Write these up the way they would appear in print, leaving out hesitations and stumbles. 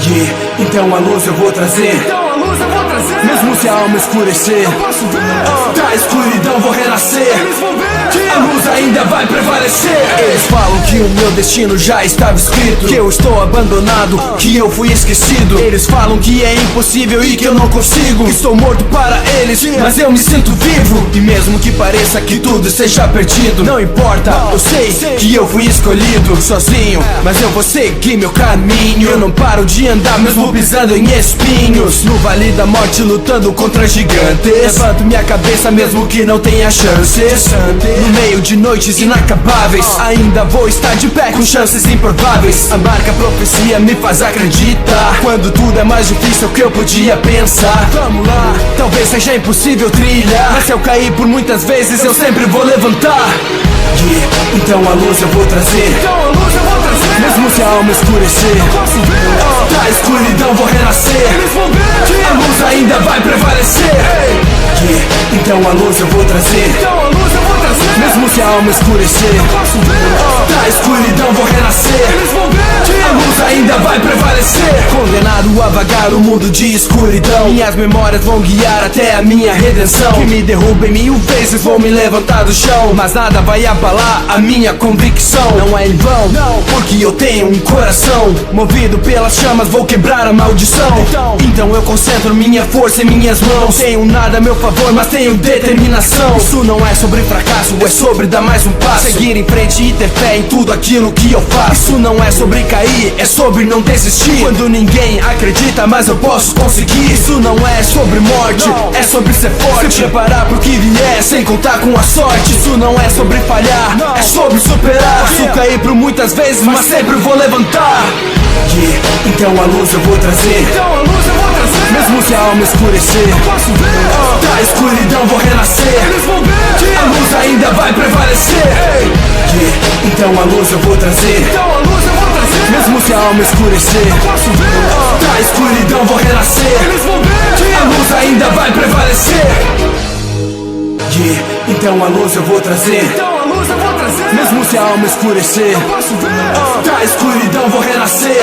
Yeah, então a luz eu vou trazer. Mesmo se a alma escurecer, da escuridão vou renascer. A luz ainda vai prevalecer. Eles falam que o meu destino já estava escrito, que eu estou abandonado, que eu fui esquecido. Eles falam que é impossível e que eu não consigo, que estou morto para eles, mas eu me sinto vivo. E mesmo que pareça que tudo esteja perdido, não importa, eu sei que eu fui escolhido. Sozinho, mas eu vou seguir meu caminho. Eu não paro de andar mesmo pisando em espinhos, no vale da morte lutando contra gigantes. Levanto minha cabeça mesmo que não tenha chances. No meio de noites inacabáveis, ainda vou estar de pé com chances improváveis. A marca profecia me faz acreditar, quando tudo é mais difícil que eu podia pensar. Vamos lá, talvez seja impossível trilhar, mas se eu cair por muitas vezes eu sempre vou levantar. Yeah, então a luz eu vou trazer. Mesmo se a alma escurecer, da escuridão vou renascer. A luz ainda vai prevalecer. Yeah, então a luz eu vou trazer. Mesmo se a alma escurecer, da escuridão vou renascer. A luz ainda vai prevalecer. Condenado a vagar o mundo de escuridão, minhas memórias vão guiar até a minha redenção. Que me derrubem 1000 vezes, vou me levantar do chão, mas nada vai abalar a minha convicção. Não é em vão, porque eu tenho um coração movido pelas chamas, vou quebrar a maldição. Então eu concentro minha força em minhas mãos. Tenho nada a meu favor, mas tenho determinação. Isso não é sobre fracasso, é sobre dar mais um passo, seguir em frente e ter fé em tudo aquilo que eu faço. Isso não é sobre cair, é sobre não desistir, quando ninguém acredita, mas eu posso conseguir. Isso não é sobre morte, é sobre ser forte, se preparar pro que vier, sem contar com a sorte. Isso não é sobre falhar, é sobre superar. Posso cair por muitas vezes, mas sempre vou levantar. Yeah, então a luz eu vou trazer. Mesmo se a alma escurecer, da escuridão vou renascer. A luz ainda vai prevalecer. Yeah, então a luz eu vou trazer. Mesmo se a alma escurecer, da escuridão vou renascer. A luz ainda vai prevalecer. Yeah, então a luz eu vou trazer. Mesmo se a alma escurecer, da escuridão vou renascer.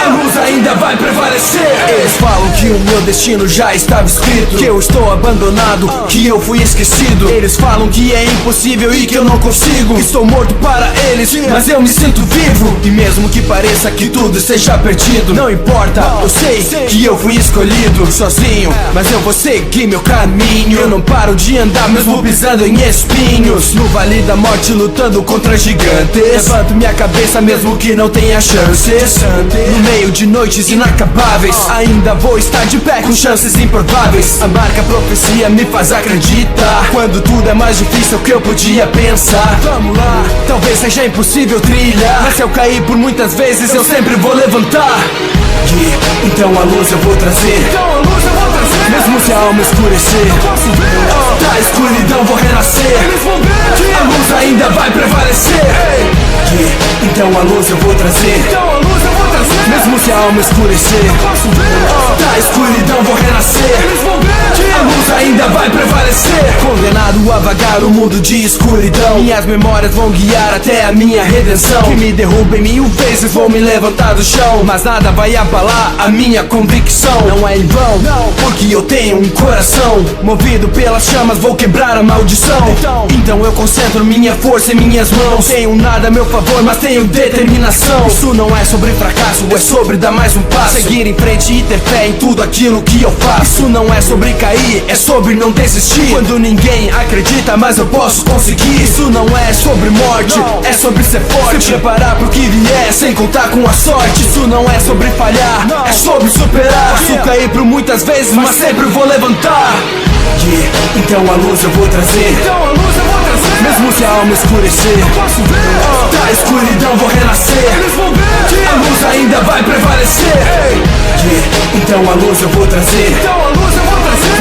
A luz ainda vai prevalecer. Eles falam que o meu destino já estava escrito, que eu estou abandonado, que eu fui esquecido. Eles falam que é impossível e que eu não consigo, que estou morto para eles, mas eu me sinto vivo. E mesmo que pareça que tudo esteja perdido, não importa, eu sei que eu fui escolhido. Sozinho, mas eu vou seguir meu caminho. Eu não paro de andar mesmo pisando em espinhos, no vale da morte lutando contra gigantes. Levanto minha cabeça mesmo que não tenha chances. No meio de noites inacabáveis, ainda vou estar de pé com chances improváveis. A marca profecia me faz acreditar, quando tudo é mais difícil que eu podia pensar. Vamos lá, talvez seja impossível trilhar, mas se eu cair por muitas vezes eu sempre vou levantar. Yeah, então a luz eu vou trazer. Mesmo se a alma escurecer, da escuridão vou renascer. A luz ainda vai prevalecer. Yeah, então a luz eu vou trazer. Mesmo se a alma escurecer, da escuridão vou renascer. A luz ainda vai prevalecer. Condenado a vagar o mundo de escuridão, minhas memórias vão guiar até a minha redenção. Que me derrubem 1000 vezes, vou me levantar do chão, mas nada vai abalar a minha convicção. Não é em vão, porque eu tenho um coração movido pelas chamas, vou quebrar a maldição. Então eu concentro minha força em minhas mãos. Tenho nada a meu favor, mas tenho determinação. Isso não é sobre fracasso, é sobre dar mais um passo, seguir em frente e ter fé em tudo aquilo que eu faço. Isso não é sobre cair, é sobre não desistir, quando ninguém acredita, mas eu posso conseguir. Isso não é sobre morte, é sobre ser forte, se preparar pro que vier, sem contar com a sorte. Isso não é sobre falhar, é sobre superar. Posso cair por muitas vezes, mas sempre vou levantar. Yeah, então a luz eu vou trazer. Mesmo se a alma escurecer, da escuridão vou renascer. A luz ainda vai prevalecer. Yeah, então a luz eu vou trazer.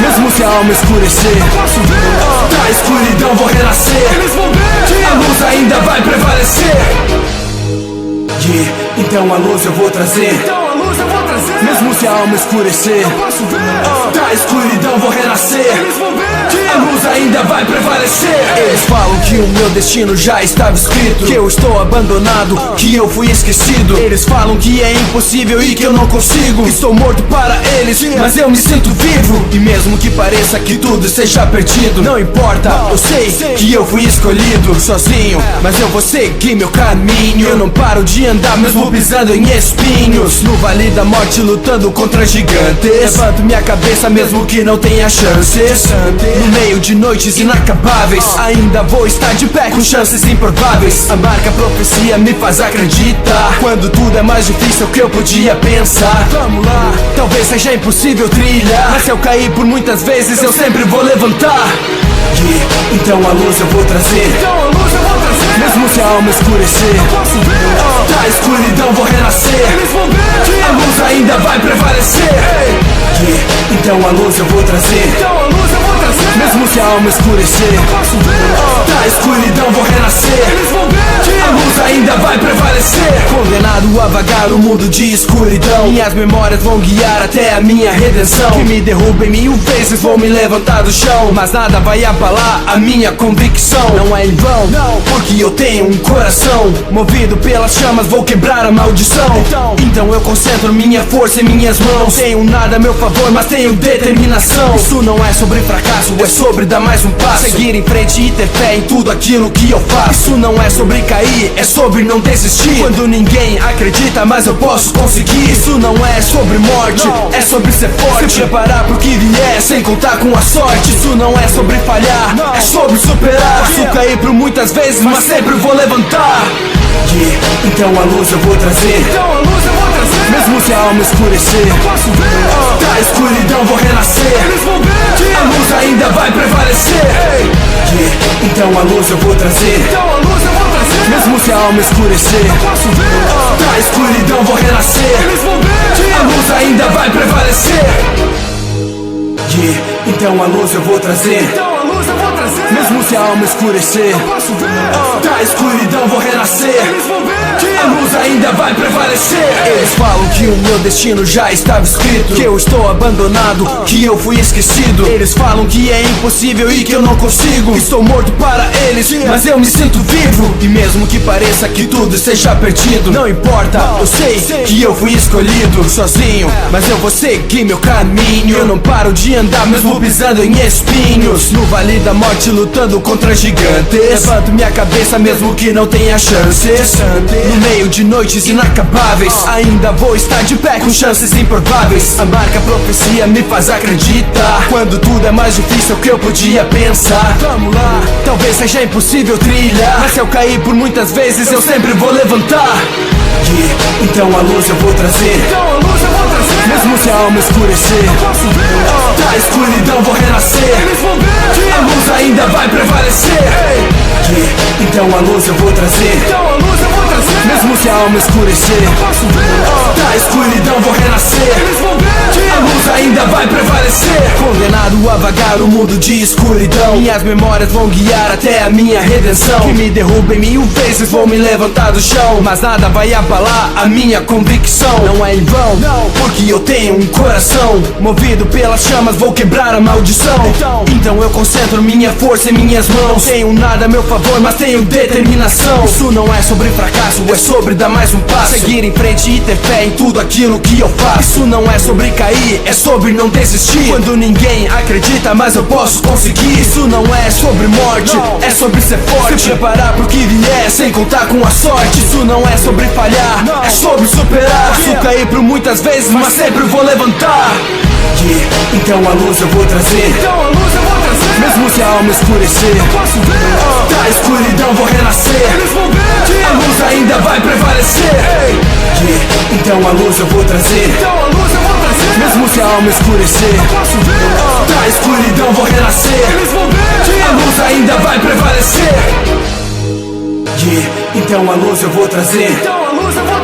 Mesmo se a alma escurecer, da escuridão vou renascer. A luz ainda vai prevalecer. Yeah, então a luz eu vou trazer. Mesmo se a alma escurecer, da escuridão vou renascer. A luz ainda vai prevalecer. Eles falam que o meu destino já estava escrito, que eu estou abandonado, que eu fui esquecido. Eles falam que é impossível e que eu não consigo. Estou morto para eles, mas eu me sinto vivo. E mesmo que pareça que tudo esteja perdido, não importa, eu sei que eu fui escolhido. Sozinho, mas eu vou seguir meu caminho. Eu não paro de andar mesmo pisando em espinhos. No vale da morte lutando contra gigantes, levanto minha cabeça mesmo que não tenha chances. No meio de noites inacabáveis, ainda vou estar de pé com chances improváveis. A marca profecia me faz acreditar, quando tudo é mais difícil que eu podia pensar. Vamos lá, talvez seja impossível trilhar, mas se eu cair por muitas vezes eu sempre vou levantar. Então a luz eu vou trazer, mesmo se a alma escurecer, da escuridão vou renascer. A luz ainda vai prevalecer. Então a luz eu vou trazer, mesmo se a alma escurecer, da escuridão vou renascer. A luz ainda vai prevalecer. Condenado a vagar o mundo de escuridão, minhas memórias vão guiar até a minha redenção. Que me derrubem 1000 vezes, vou me levantar do chão, mas nada vai abalar a minha convicção. Não é em vão, porque eu tenho um coração movido pelas chamas, vou quebrar a maldição. Então eu concentro minha força em minhas mãos. Tenho nada a meu favor, mas tenho determinação. Isso não é sobre fracasso, é sobre dar mais um passo, seguir em frente e ter fé em tudo aquilo que eu faço. Isso não é sobre cair, é sobre não desistir, quando ninguém acredita, mas eu posso conseguir. Isso não é sobre morte, é sobre ser forte, se preparar pro que vier, sem contar com a sorte. Isso não é sobre falhar, é sobre superar. Posso cair por muitas vezes, mas sempre vou levantar. Então a luz eu vou trazer, mesmo se a alma escurecer, da escuridão vou renascer. A luz ainda vai prevalecer. Então a luz eu vou trazer, mesmo se a alma escurecer, da escuridão vou renascer. A luz ainda vai prevalecer. Então a luz eu vou trazer, mesmo se a alma escurecer, da escuridão vou renascer. A luz ainda vai prevalecer. Eles falam que o meu destino já estava escrito, que eu estou abandonado, que eu fui esquecido. Eles falam que é impossível e que eu não consigo. Estou morto para eles, mas eu me sinto vivo. E mesmo que pareça que tudo esteja perdido, não importa, eu sei que eu fui escolhido. Sozinho, mas eu vou seguir meu caminho. Eu não paro de andar mesmo pisando em espinhos. No vale da morte lutando contra gigantes, levanto minha cabeça mesmo que não tenha chances. No meio de noites inacabáveis, ainda vou estar de pé com chances improváveis. A marca profecia me faz acreditar, quando tudo é mais difícil que eu podia pensar. Vamos lá, talvez seja impossível trilhar, mas se eu cair por muitas vezes eu sempre vou levantar. Então a luz eu vou trazer, mesmo se a alma escurecer, da escuridão vou renascer. A luz ainda vai prevalecer. Então a luz eu vou trazer, mesmo se a alma escurecer, da escuridão vou renascer. A luz ainda vai prevalecer. Condenado a vagar o mundo de escuridão, minhas memórias vão guiar até a minha redenção. Que me derrubem 1000 vezes, vou me levantar do chão, mas nada vai abalar a minha convicção. Não é em vão, porque eu tenho um coração movido pelas chamas, vou quebrar a maldição. Então eu concentro minha força em minhas mãos. Tenho nada a meu favor, mas tenho determinação. Isso não é sobre fracasso, é sobre dar mais um passo, seguir em frente e ter fé em tudo aquilo que eu faço. Isso não é sobre cair, é sobre não desistir, quando ninguém acredita, mas eu posso conseguir. Isso não é sobre morte, é sobre ser forte, se preparar pro que vier, sem contar com a sorte. Isso não é sobre falhar, é sobre superar. Posso cair por muitas vezes, mas sempre vou levantar. Então a luz eu vou trazer, mesmo se a alma escurecer, da escuridão vou renascer. A luz ainda vai prevalecer. Então a luz eu vou trazer, mesmo se a alma escurecer, da escuridão vou renascer. A luz ainda vai prevalecer. Então a luz eu vou trazer,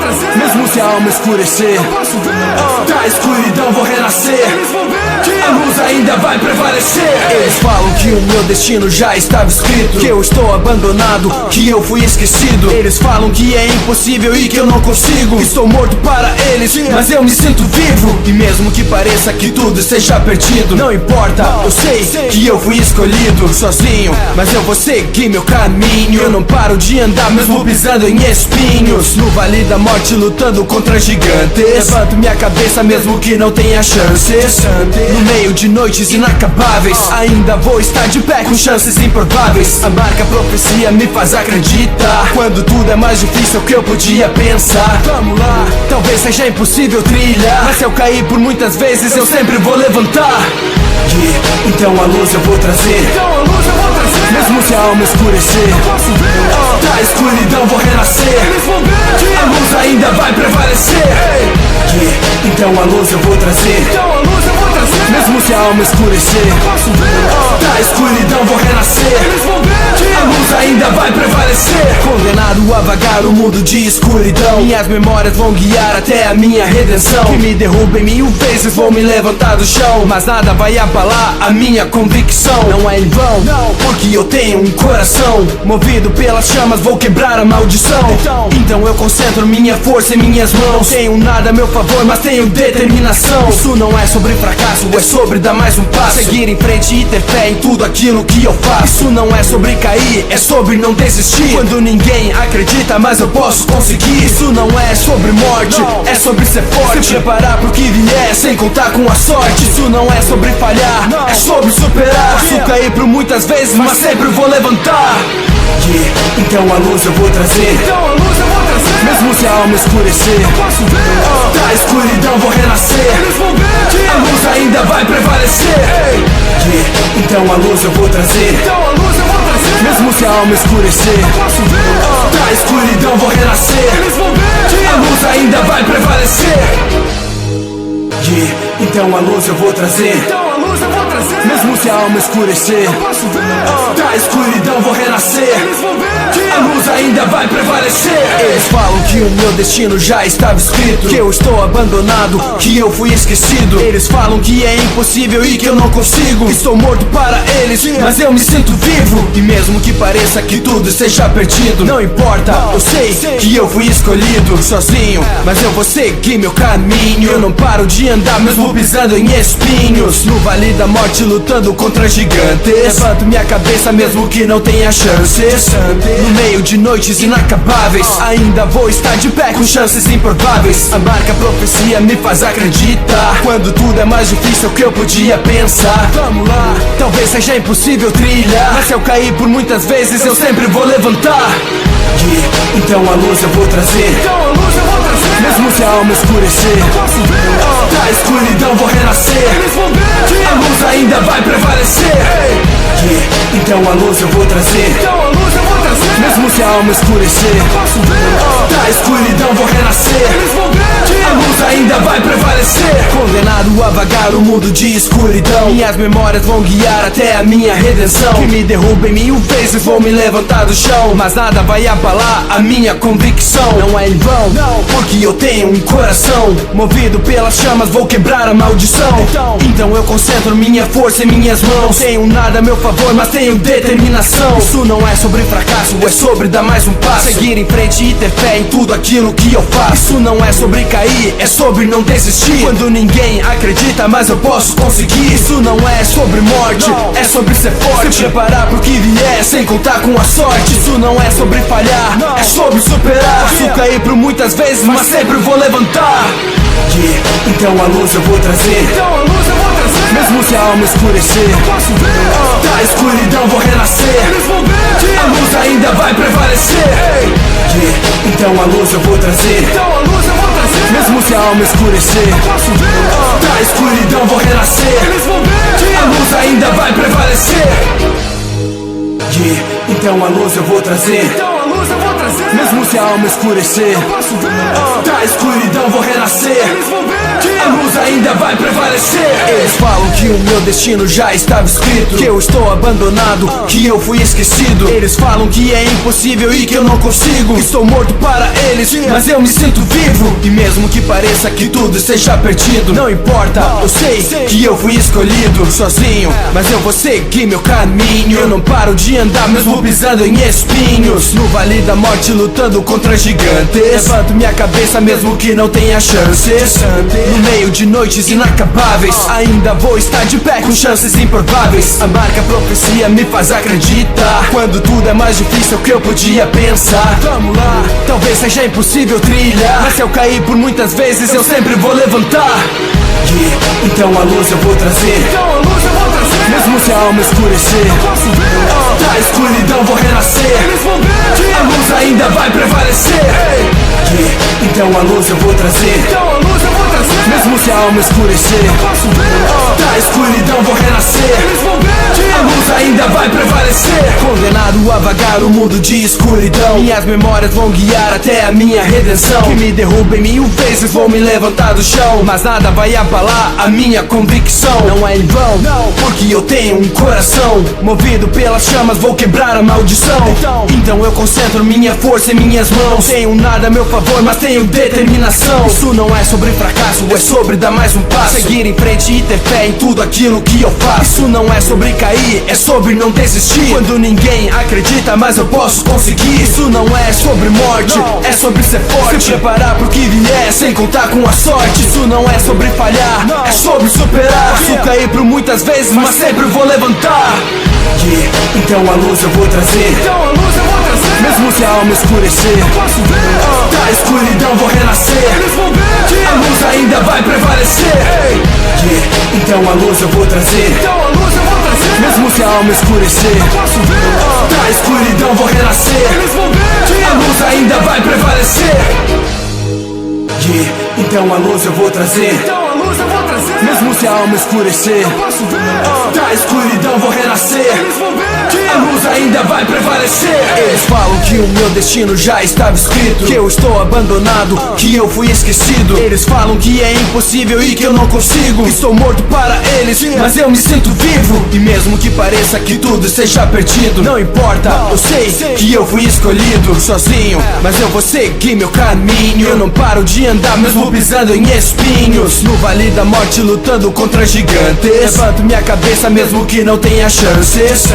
trazer. Mesmo se a alma escurecer, eu posso ver. Da escuridão vou renascer. Eles vão ver que a luz ainda vai prevalecer. Eles falam que o meu destino já estava escrito, que eu estou abandonado, que eu fui esquecido. Eles falam que é impossível e que eu não consigo. Estou morto para eles, mas eu me sinto vivo. E mesmo que pareça que tudo esteja perdido, não importa, eu sei que eu fui escolhido. Sozinho, mas eu vou seguir meu caminho. Eu não paro de andar mesmo pisando em espinhos. No vale da morte lutando contra gigantes. Levanto minha cabeça mesmo que não tenha chances. No meio de noites inacabáveis, ainda vou estar de pé com chances improváveis. A marca profecia me faz acreditar, quando tudo é mais difícil que eu podia pensar. Vamos lá, talvez seja impossível trilhar, mas se eu cair por muitas vezes eu sempre vou levantar. Então a luz eu vou trazer. Mesmo se a alma escurecer, eu posso ver. Da escuridão vou renascer. Eles vão ver que a luz ainda vai prevalecer. Então a luz eu vou trazer. Mesmo se a alma escurecer, eu posso ver. Da escuridão vou renascer. Eles vão ver que a luz ainda vai prevalecer. Condenado a vagar o mundo de escuridão, minhas memórias vão guiar até a minha redenção. Que me derrubem 1000 vezes, vou me levantar do chão, mas nada vai abalar a minha convicção. Não é em vão, não, porque eu tenho um coração movido pelas chamas, vou quebrar a maldição. Então eu concentro minha força em minhas mãos. Não tenho nada a meu favor, mas tenho determinação. Isso não é sobre fracasso, é sobre dar mais um passo. Seguir em frente e ter fé em tudo aquilo que eu faço. Isso não é sobre cair, é sobre não desistir. Quando ninguém acredita, mas eu posso conseguir. Isso não é sobre morte, é sobre ser forte. Se preparar pro que vier, sem contar com a sorte. Isso não é sobre falhar, é sobre superar. Posso cair por muitas vezes, mas sempre vou levantar. Então a luz eu vou trazer. Mesmo se a alma escurecer, eu posso ver. Da escuridão vou renascer. Eles vão ver que a luz ainda vai prevalecer. Então a luz eu vou trazer. Mesmo se a alma escurecer, eu posso ver. Da escuridão vou renascer. Eles vão ver que a luz ainda vai prevalecer. Então a luz eu vou trazer. Mesmo se a alma escurecer, eu posso ver. Da escuridão vou renascer. Eles vão ver que a luz ainda vai prevalecer. Eles falam que o meu destino já estava escrito, que eu estou abandonado, que eu fui esquecido. Eles falam que é impossível e que eu não consigo. Estou morto para eles, mas eu me sinto vivo. E mesmo que pareça que tudo esteja perdido, não importa, eu sei que eu fui escolhido. Sozinho, mas eu vou seguir meu caminho. Eu não paro de andar mesmo pisando em espinhos. No vale da morte lutando contra gigantes. Levanto minha cabeça mesmo que não tenha chances. No meio de noites inacabáveis, ainda vou estar de pé com chances improváveis. A marca profecia me faz acreditar, quando tudo é mais difícil que eu podia pensar. Vamos lá, talvez seja impossível trilhar, mas se eu cair por muitas vezes eu sempre vou levantar. Então a luz eu vou trazer. Mesmo se a alma escurecer, eu posso ver. Da escuridão vou renascer. Eles vão ver que a luz ainda vai prevalecer. Então a luz eu vou trazer. Mesmo se a alma escurecer, eu posso ver. Da escuridão vou renascer. Eles vão ver que a luz ainda vai prevalecer. Condenado a vagar o mundo de escuridão, minhas memórias vão guiar até a minha redenção. Que me derrubem 1000 vezes, vou me levantar do chão, mas nada vai abalar a minha convicção. Não é em vão, não, porque eu tenho um coração movido pelas chamas, vou quebrar a maldição. Então eu concentro minha força em minhas mãos. Não tenho nada a meu favor, mas tenho determinação. Isso não é sobre fracasso, é sobre dar mais um passo. Seguir em frente e ter fé em tudo aquilo que eu faço. Isso não é sobre cair, é sobre não desistir. Quando ninguém acredita, mas eu posso conseguir. Isso não é sobre morte, é sobre ser forte. Se preparar pro que vier, sem contar com a sorte. Isso não é sobre falhar, é sobre superar. Posso cair por muitas vezes, mas sempre vou levantar. Então a luz eu vou trazer. Mesmo se a alma escurecer, eu posso ver. Da escuridão vou renascer. Eles vão ver que a luz ainda vai prevalecer. Então a luz eu vou trazer. Mesmo se a alma escurecer, eu posso ver. Da escuridão vou renascer. Eles vão ver que a luz ainda vai prevalecer. Então a luz eu vou trazer. Mesmo se a alma escurecer, eu posso ver. Da escuridão vou renascer. Eles vão ver que a luz ainda vai prevalecer. Eles falam que que o meu destino já estava escrito, que eu estou abandonado, que eu fui esquecido. Eles falam que é impossível e que eu não consigo, que estou morto para eles, mas eu me sinto vivo. E mesmo que pareça que tudo esteja perdido, não importa, eu sei que eu fui escolhido sozinho, mas eu vou seguir meu caminho. Eu não paro de andar mesmo pisando em espinhos, no vale da morte lutando contra gigantes. Levanto minha cabeça mesmo que não tenha chances, no meio de noites inacabáveis, ainda vou estar de pé com chances improváveis. A marca profecia me faz acreditar, quando tudo é mais difícil que eu podia pensar. Vamos lá, talvez seja impossível trilhar, mas se eu cair por muitas vezes eu sempre vou levantar. Então a luz eu vou trazer, mesmo se a alma escurecer. Da escuridão vou renascer, a luz ainda vai prevalecer. Então a luz eu vou trazer, mesmo se a alma escurecer. Da escuridão vou renascer, a luz ainda vai prevalecer. Condenado a vagar o mundo de escuridão, minhas memórias vão guiar até a minha redenção. Que me derrubem 1000 vezes, vou me levantar do chão, mas nada vai abalar a minha convicção. Não é em vão, porque eu tenho um coração movido pelas chamas, vou quebrar a maldição. Então eu concentro minha força em minhas mãos. Tenho nada a meu favor, mas tenho determinação. Isso não é sobre fracasso, é sobre dar mais um passo, seguir em frente e ter fé em tudo aquilo que eu faço. Isso não é sobre cair, é sobre não desistir, quando ninguém acredita, mas eu posso conseguir. Isso não é sobre morte, é sobre ser forte, se preparar pro que vier, sem contar com a sorte. Isso não é sobre falhar, é sobre superar. Posso cair por muitas vezes, mas sempre vou levantar. Então a luz eu vou trazer, mesmo se a alma escurecer. Da escuridão vou renascer, a luz ainda vai prevalecer. Então a luz eu vou trazer, mesmo se a alma escurecer. Da escuridão vou renascer, a luz ainda vai prevalecer. Então a luz eu vou trazer, mesmo se a alma escurecer. Da escuridão vou renascer, a luz ainda vai prevalecer. Eles falam que o meu destino já estava escrito, que eu estou abandonado, que eu fui esquecido. Eles falam que é impossível e que eu não consigo, que estou morto para eles, mas eu me sinto vivo. E mesmo que pareça que tudo esteja perdido, não importa, eu sei que eu fui escolhido sozinho, mas eu vou seguir meu caminho. Eu não paro de andar mesmo pisando em espinhos, no vale da morte lutando contra gigantes. Levanto minha cabeça mesmo que não tenha chances,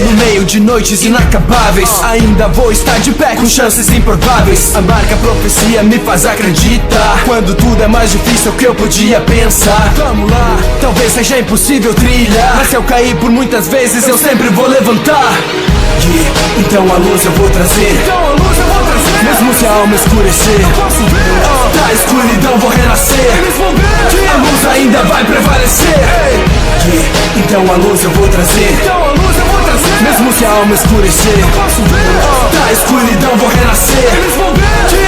no meio de noites inacabáveis, ainda vou estar de pé com chances improváveis. A marca profecia me faz acreditar, quando tudo é mais difícil que eu podia pensar. Vamos lá, talvez seja impossível trilhar, mas se eu cair por muitas vezes eu sempre vou levantar. Então a luz eu vou trazer, mesmo se a alma escurecer. Da escuridão vou renascer, a luz ainda vai prevalecer. Então a luz eu vou trazer, mesmo se a alma escurecer. Da escuridão vou renascer,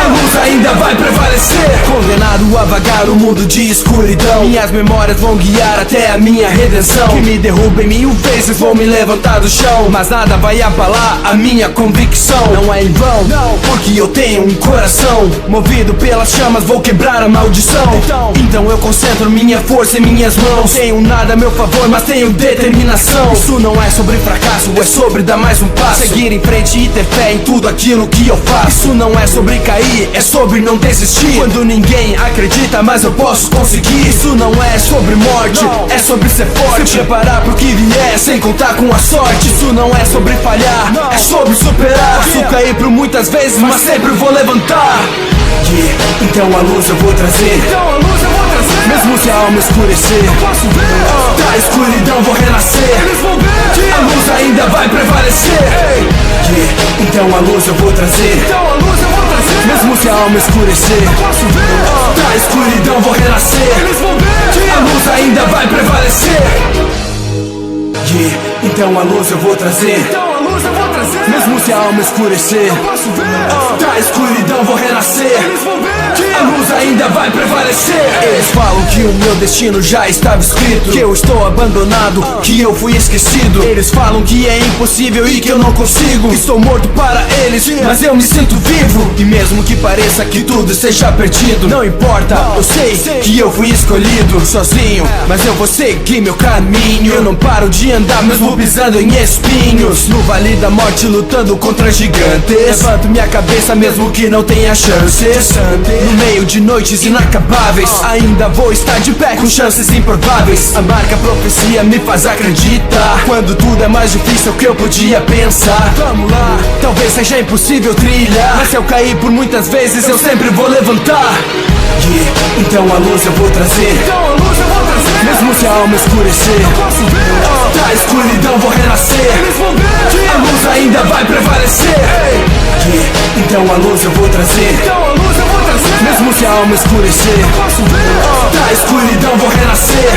a luz ainda vai prevalecer. Condenado a vagar o mundo de escuridão, minhas memórias vão guiar até a minha redenção. Que me derrubem 1000 vezes, vou me levantar do chão, mas nada vai abalar a minha convicção. Não é em vão, porque eu tenho um coração movido pelas chamas, vou quebrar a maldição. Então eu concentro minha força em minhas mãos. Tenho nada a meu favor, mas tenho determinação. Isso não é sobre fracasso, é sobre dar mais um passo, seguir em frente e ter fé em tudo aquilo que eu faço. Isso não é sobre cair, é sobre não desistir, quando ninguém acredita, mas eu posso conseguir. Isso não é sobre morte, é sobre ser forte, se preparar pro que vier, sem contar com a sorte. Isso não é sobre falhar, é sobre superar. Posso cair por muitas vezes, mas sempre vou levantar. Então a luz eu vou trazer, mesmo se a alma escurecer. Da escuridão vou renascer, a luz ainda vai prevalecer. Então a luz eu vou trazer, mesmo se a alma escurecer. Da escuridão vou renascer, a luz ainda vai prevalecer. Então a luz eu vou trazer, mesmo se a alma escurecer. Da escuridão vou renascer, a luz ainda vai prevalecer. Eles falam que o meu destino já estava escrito, que eu estou abandonado, que eu fui esquecido. Eles falam que é impossível e que eu não consigo, que estou morto para eles, mas eu me sinto vivo. E mesmo que pareça que tudo esteja perdido, não importa, eu sei que eu fui escolhido. Sozinho, mas eu vou seguir meu caminho. Eu não paro de andar mesmo pisando em espinhos, no vale da morte lutando contra gigantes. Levanto minha cabeça mesmo que não tenha chances. No meio de noites inacabáveis, ainda vou estar de pé com chances improváveis. A marca profecia me faz acreditar, quando tudo é mais difícil que eu podia pensar. Vamos lá, talvez seja impossível trilhar, mas se eu cair por muitas vezes eu sempre vou levantar. Então a luz eu vou trazer, mesmo se a alma escurecer. Da escuridão vou renascer, a luz ainda vai prevalecer. Então a luz eu vou trazer, mesmo se a alma escurecer. Da escuridão vou renascer,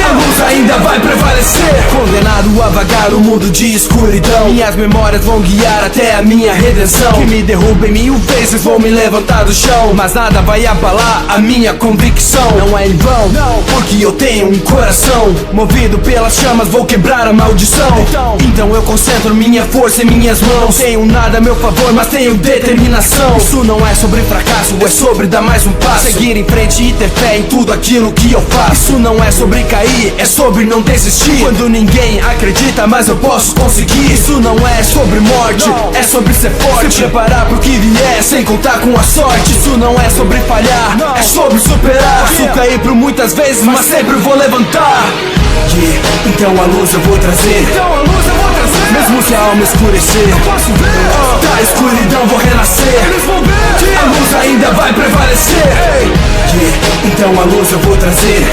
a luz ainda vai prevalecer. Condenado a vagar o mundo de escuridão, minhas memórias vão guiar até a minha redenção. Que me derrubem 1000 vezes, vou me levantar do chão, mas nada vai abalar a minha convicção. Não é em vão, porque eu tenho um coração movido pelas chamas, vou quebrar a maldição. Então eu concentro minha força em minhas mãos. Não tenho nada a meu favor, mas tenho determinação. Isso não é sobre fracasso, é sobre dar mais um passo, seguir em frente e ter fé em tudo aquilo que eu faço. Isso não é sobre cair, é sobre não desistir, quando ninguém acredita, mas eu posso conseguir. Isso não é sobre morte, é sobre ser forte, se preparar pro que vier, sem contar com a sorte. Isso não é sobre falhar, é sobre superar. Posso cair por muitas vezes, mas sempre vou levantar. Então a luz eu vou trazer, mesmo se a alma escurecer. Da escuridão vou renascer, a luz ainda vai prevalecer. Então a luz eu vou trazer,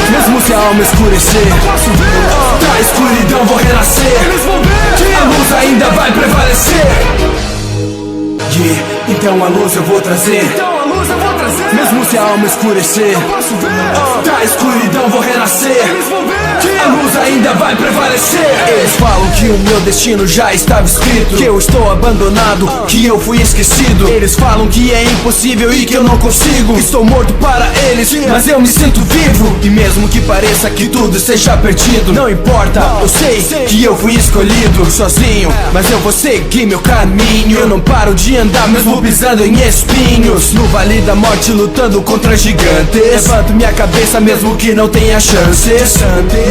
mesmo se a alma escurecer. Da escuridão vou renascer, a luz ainda vai prevalecer. Então a luz eu vou trazer, mesmo se a alma escurecer. Da escuridão vou renascer, a luz ainda vai prevalecer. Eles falam que o meu destino já estava escrito, que eu estou abandonado, que eu fui esquecido. Eles falam que é impossível e que eu não consigo, que estou morto para eles, mas eu me sinto vivo. E mesmo que pareça que tudo esteja perdido, não importa, eu sei que eu fui escolhido. Sozinho, mas eu vou seguir meu caminho. Eu não paro de andar mesmo pisando em espinhos, no vale da morte lutando contra gigantes. Levanto minha cabeça mesmo que não tenha chances.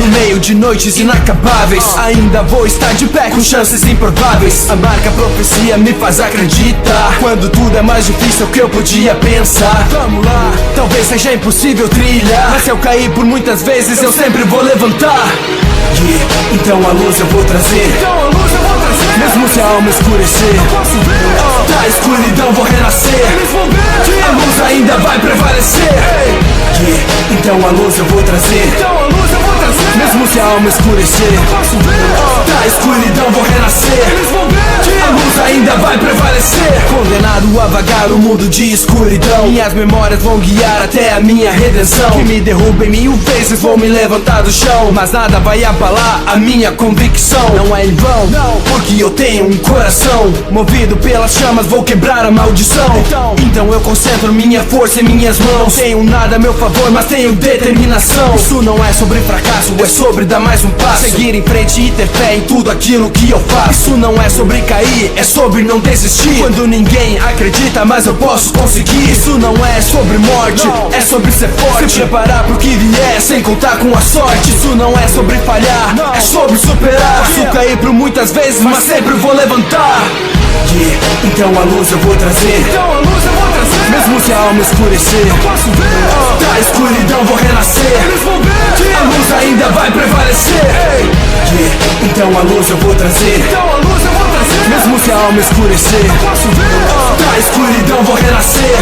No meio de noites inacabáveis, ainda vou estar de pé com chances improváveis. A marca profecia me faz acreditar, quando tudo é mais difícil que eu podia pensar. Vamos lá, talvez seja impossível trilhar, mas se eu cair por muitas vezes eu sempre vou levantar. Então a luz eu vou trazer, mesmo se a alma escurecer. Da escuridão vou renascer, a luz ainda vai prevalecer. Então a luz eu vou trazer, mesmo se a alma escurecer. Da escuridão vou renascer, a luz ainda vai prevalecer. Condenado a vagar o mundo de escuridão, minhas memórias vão guiar até a minha redenção. Que me derrubem 1000 vezes, vou me levantar do chão, mas nada vai abalar a minha convicção. Não é em vão, porque eu tenho um coração movido pelas chamas, vou quebrar a maldição. Então eu concentro minha força em minhas mãos. Não tenho nada a meu favor, mas tenho determinação. Isso não é sobre fracasso, é sobre dar mais um passo, seguir em frente e ter fé em tudo aquilo que eu faço. Isso não é sobre cair, é sobre não desistir, quando ninguém acredita, mas eu posso conseguir. Isso não é sobre morte, é sobre ser forte, se preparar pro que vier, sem contar com a sorte. Isso não é sobre falhar, é sobre superar. Posso cair por muitas vezes, mas sempre vou levantar. Então a luz eu vou trazer, mesmo se a alma escurecer. Da escuridão vou renascer, a luz ainda vai prevalecer. Então a luz eu vou trazer, mesmo se a alma escurecer. Da escuridão vou renascer,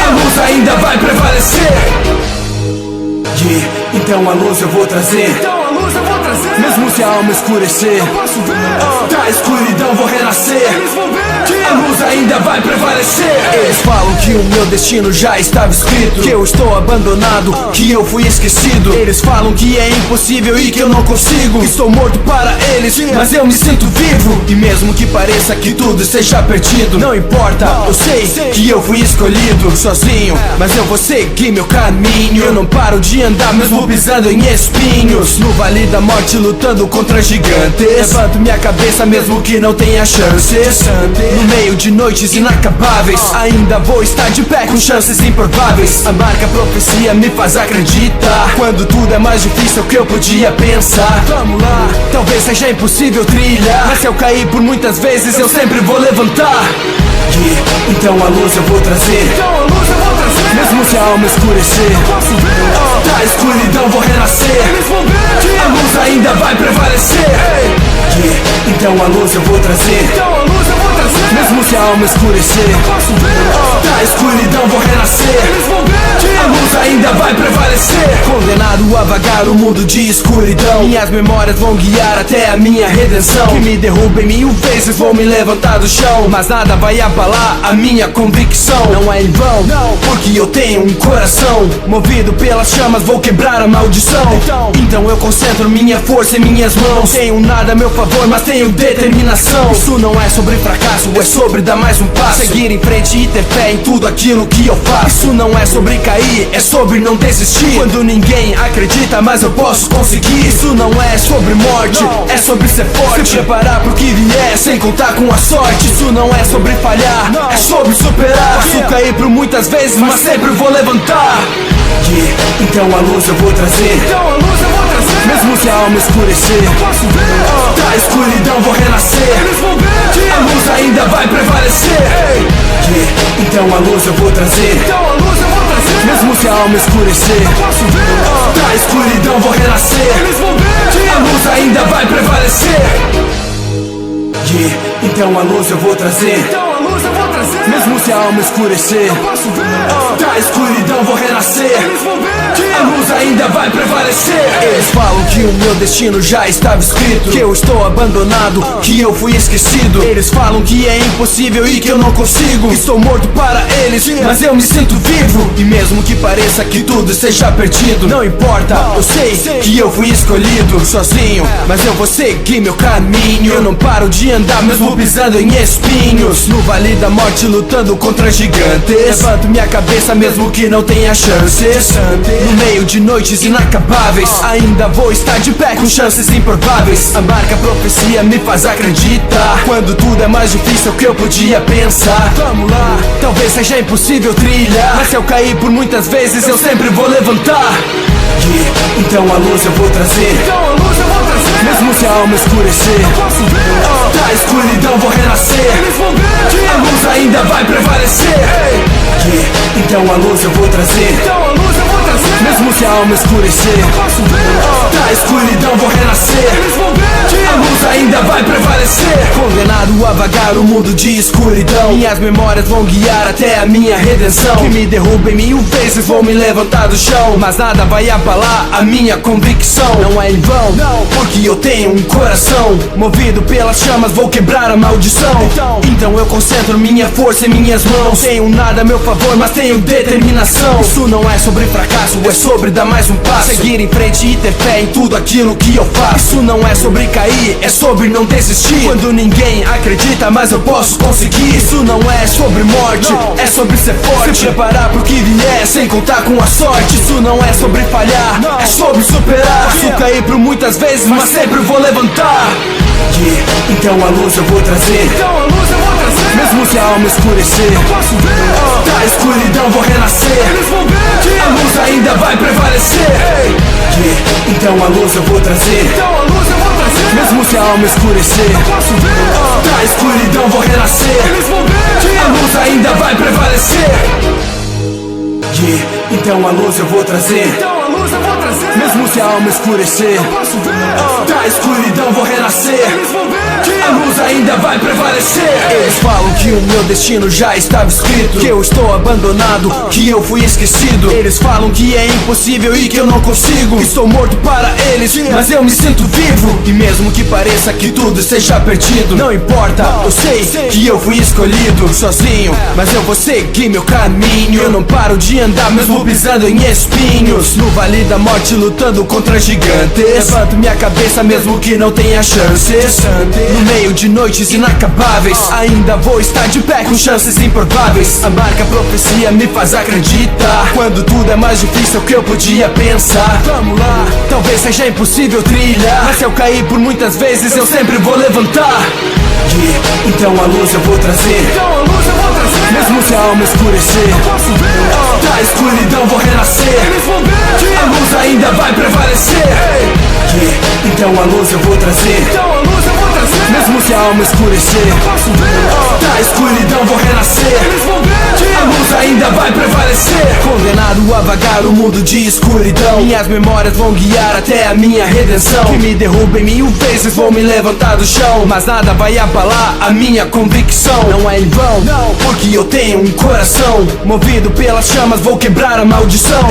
a luz ainda vai prevalecer. Então a luz eu vou trazer, Mesmo se a alma escurecer, da escuridão vou renascer. A luz ainda vai prevalecer. Eles falam que o meu destino já estava escrito, que eu estou abandonado, que eu fui esquecido. Eles falam que é impossível e que eu não consigo. Estou morto para eles, mas eu me sinto vivo. E mesmo que pareça que tudo esteja perdido, não importa, eu sei que eu fui escolhido. Sozinho, mas eu vou seguir meu caminho. Eu não paro de andar mesmo pisando em espinhos. No vale da morte lutando contra gigantes, levanto minha cabeça mesmo que não tenha chances. No meio de noites inacabáveis, ainda vou estar de pé com chances improváveis. A marca profecia me faz acreditar, quando tudo é mais difícil que eu podia pensar. Vamos lá, talvez seja impossível trilhar, mas se eu cair por muitas vezes eu sempre vou levantar. Então a luz eu vou trazer, mesmo se a alma escurecer, da escuridão vou renascer. A luz ainda vai prevalecer. Então a luz eu vou trazer, mesmo se a alma escurecer, da escuridão vou renascer. A luz ainda vai prevalecer. Condenado a vagar o mundo de escuridão, minhas memórias vão guiar até a minha redenção. Que me derrubem 1000 vezes, vou me levantar do chão, mas nada vai abalar a minha convicção. Não é em vão, porque eu tenho um coração movido pelas chamas, vou quebrar a maldição. Então eu concentro minha força em minhas mãos. Tenho nada a meu favor, mas tenho determinação. Isso não é sobre fracasso, é sobre dar mais um passo, seguir em frente e ter fé em tudo aquilo que eu faço. Isso não é sobre cair, é sobre não desistir, quando ninguém acredita, mas eu posso conseguir. Isso não é sobre morte, é sobre ser forte, se preparar pro que vier, sem contar com a sorte. Isso não é sobre falhar, é sobre superar. Posso cair por muitas vezes, mas sempre vou levantar. Então a luz eu vou trazer, mesmo se a alma escurecer, da escuridão vou renascer. A luz ainda vai prevalecer. Então a luz eu vou trazer, mesmo se a alma escurecer, da escuridão vou renascer. A luz ainda vai prevalecer. Então a luz eu vou trazer, mesmo se a alma escurecer, da escuridão vou renascer. A luz ainda vai prevalecer. Eles falam que o meu destino já estava escrito, que eu estou abandonado, que eu fui esquecido. Eles falam que é impossível e que eu não consigo. Estou morto para eles, mas eu me sinto vivo. E mesmo que pareça que tudo esteja perdido, não importa, eu sei que eu fui escolhido. Sozinho, mas eu vou seguir meu caminho. Eu não paro de andar mesmo pisando em espinhos. No vale da morte lutando contra gigantes, levanto minha cabeça mesmo que não tenha chances. No meio de noites inacabáveis, ainda vou estar de pé com chances improváveis. A marca profecia me faz acreditar, quando tudo é mais difícil que eu podia pensar. Vamos lá, talvez seja impossível trilhar, mas se eu cair por muitas vezes eu sempre vou levantar. Então a luz eu vou trazer, mesmo se a alma escurecer, da escuridão vou renascer. A luz ainda vai prevalecer. Então a luz eu vou trazer, mesmo se a alma escurecer, da escuridão vou renascer. A luz ainda vai prevalecer. Condenado a vagar o mundo de escuridão, minhas memórias vão guiar até a minha redenção. Que me derrubem 1000 vezes, vou me levantar do chão, mas nada vai abalar a minha convicção. Não é em vão, porque eu tenho um coração movido pelas chamas, vou quebrar a maldição. Então eu concentro minha força em minhas mãos. Tenho nada a meu favor, mas tenho determinação. Isso não é sobre fracasso, é sobre dar mais um passo, seguir em frente e ter fé em tudo aquilo que eu faço. Isso não é sobre cair, é sobre não desistir, quando ninguém acredita, mas eu posso conseguir. Isso não é sobre morte, é sobre ser forte, se preparar pro que vier, sem contar com a sorte. Isso não é sobre falhar, é sobre superar. Posso cair por muitas vezes, mas sempre vou levantar. Então a luz eu vou trazer, mesmo se a alma escurecer, da escuridão vou renascer. A luz ainda vai prevalecer. Então a luz eu vou trazer, mesmo se a alma escurecer, da escuridão vou renascer. A luz ainda vai prevalecer. Então a luz eu vou trazer, mesmo se a alma escurecer, da escuridão vou renascer. a luz ainda vai prevalecer. Eles falam que o meu destino já estava escrito, que eu estou abandonado, que eu fui esquecido. Eles falam que é impossível e que eu não consigo, que estou morto para eles, mas eu me sinto vivo. E mesmo que pareça que tudo esteja perdido, não importa, eu sei que eu fui escolhido sozinho, mas eu vou seguir meu caminho. Eu não paro de andar mesmo pisando em espinhos, no vale da morte lutando contra gigantes. Levanto minha cabeça mesmo que não tenha chances, no meio de noites inacabáveis ainda vou estar de pé com chances improváveis. A marca profecia me faz acreditar, quando tudo é mais difícil que eu podia pensar. Vamos lá, talvez seja impossível trilhar, mas se eu cair por muitas vezes eu sempre vou levantar. Então a luz eu vou trazer, mesmo se a alma escurecer. Da escuridão vou renascer, a luz ainda vai prevalecer. Então a luz eu vou trazer, mesmo se a alma escurecer. Da escuridão vou renascer, a luz ainda vai prevalecer. Condenado a vagar o mundo de escuridão, minhas memórias vão guiar até a minha redenção. Que me derrubem 1000 vezes, vou me levantar do chão, mas nada vai abalar a minha convicção. Não é em vão, porque eu tenho um coração movido pelas chamas, vou quebrar a maldição.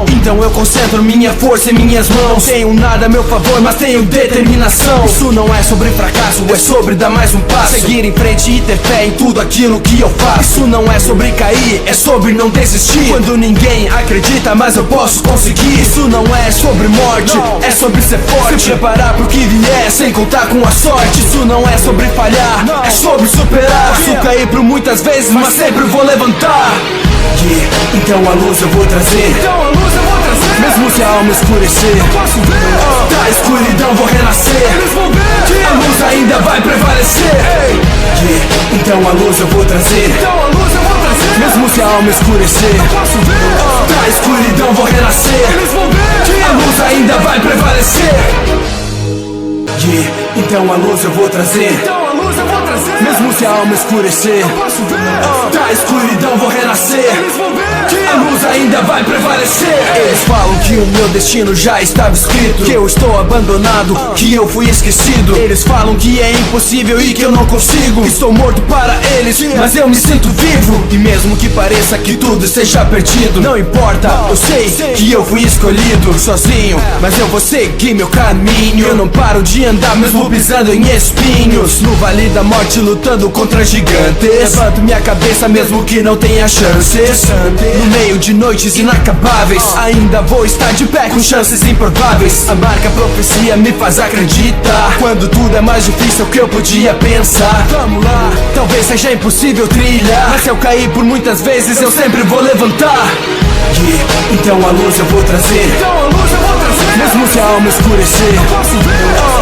Então eu concentro minha força em minhas mãos. Não tenho nada a meu favor, mas tenho determinação. Isso não é sobre fracasso, é sobre dar mais um passo, seguir em frente e ter fé em tudo aquilo que eu faço. Isso não é sobre cair, é sobre não desistir, quando ninguém acredita, mas eu posso conseguir. Isso não é sobre morte, é sobre ser forte, se preparar pro que vier sem contar com a sorte. Isso não é sobre falhar, é sobre superar. Posso cair por muitas vezes, mas sempre vou levantar. Então a luz eu vou trazer, mesmo se a alma escurecer. Da escuridão vou renascer, a luz ainda vai prevalecer. Então a luz eu vou trazer, mesmo se a alma escurecer. Da escuridão vou renascer, a luz ainda vai prevalecer. Então a luz eu vou trazer, mesmo se a alma escurecer. Da escuridão vou renascer, a luz ainda vai prevalecer. Eles falam que o meu destino já estava escrito, que eu estou abandonado, que eu fui esquecido. Eles falam que é impossível e que eu não consigo, que estou morto para eles, mas eu me sinto vivo. E mesmo que pareça que tudo esteja perdido, não importa, eu sei que eu fui escolhido sozinho, mas eu vou seguir meu caminho. Eu não paro de andar mesmo pisando em espinhos, no vale da morte lutando contra gigantes. Levanto minha cabeça mesmo que não tenha chances, no meio de noites inacabáveis ainda vou estar de pé com chances improváveis. A marca profecia me faz acreditar, quando tudo é mais difícil que eu podia pensar. Vamos lá, talvez seja impossível trilhar, mas se eu cair por muitas vezes eu sempre vou levantar. Então a luz eu vou trazer, mesmo se a alma escurecer.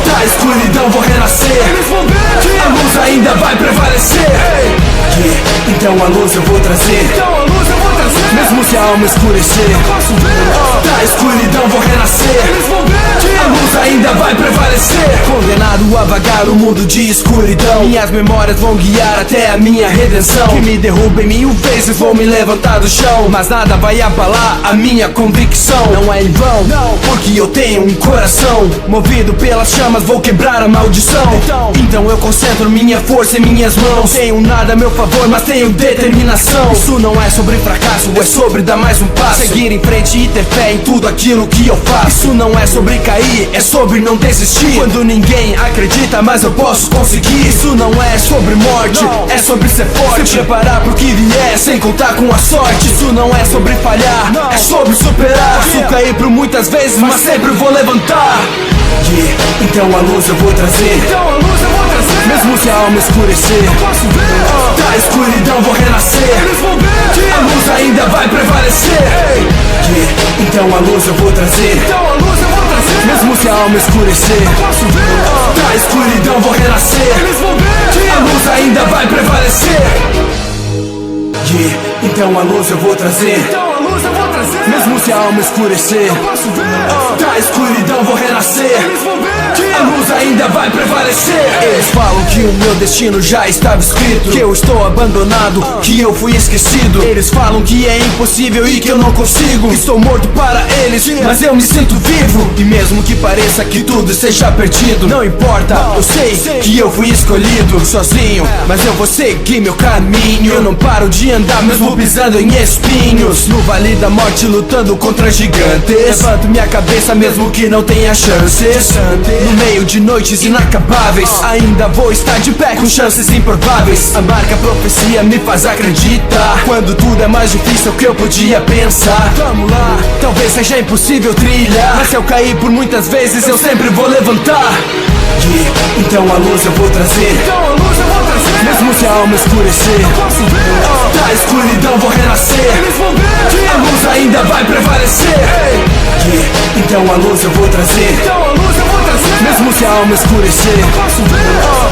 Da escuridão vou renascer, a luz ainda vai prevalecer. Então a luz eu vou trazer, mesmo se a alma escurecer. Da escuridão vou renascer, a luz ainda vai prevalecer. Condenado a vagar o mundo de escuridão, minhas memórias vão guiar até a minha redenção. Que me derrubem 1000 vezes, vou me levantar do chão, mas nada vai abalar a minha convicção. Não é em vão, porque eu tenho um coração movido pelas chamas, vou quebrar a maldição. Então eu concentro minha força em minhas mãos. Não tenho nada a meu favor, mas tenho determinação. Isso não é sobre fracasso, é sobre dar mais um passo, seguir em frente e ter fé em tudo aquilo que eu faço. Isso não é sobre cair, é sobre não desistir, quando ninguém acredita, mas eu posso conseguir. Isso não é sobre morte, é sobre ser forte, se preparar pro que vier sem contar com a sorte. Isso não é sobre falhar, é sobre superar. Posso cair por muitas vezes, mas sempre vou levantar. Então a luz eu vou trazer, mesmo se a alma escurecer. Da escuridão vou renascer, a luz ainda vai prevalecer. Então a luz eu vou trazer, mesmo se a alma escurecer. Da escuridão vou renascer, a luz ainda vai prevalecer. Então a luz eu vou trazer, Mesmo se a alma escurecer, eu posso ver. da escuridão vou renascer. Eles vão ver que a luz ainda vai prevalecer. Eles falam que o meu destino já estava escrito, que eu estou abandonado, que eu fui esquecido. Eles falam que é impossível e que eu não consigo, que estou morto para eles, mas eu me sinto vivo. E mesmo que pareça que tudo esteja perdido, não importa, eu sei que eu fui escolhido. Sozinho, mas eu vou seguir meu caminho. Eu não paro de andar mesmo pisando em espinhos, no vale da morte lutando contra gigantes. Levanto minha cabeça mesmo que não tenha chances, no meio de noites inacabáveis, ainda vou estar de pé com chances improváveis. A marca profecia me faz acreditar, quando tudo é mais difícil que eu podia pensar. Vamos lá, talvez seja impossível trilhar, mas se eu cair por muitas vezes eu sempre vou levantar. Então a luz eu vou trazer, mesmo se a alma escurecer, da escuridão vou renascer. Eles vão ver que a luz ainda vai prevalecer. Então a luz eu vou trazer, mesmo se a alma escurecer,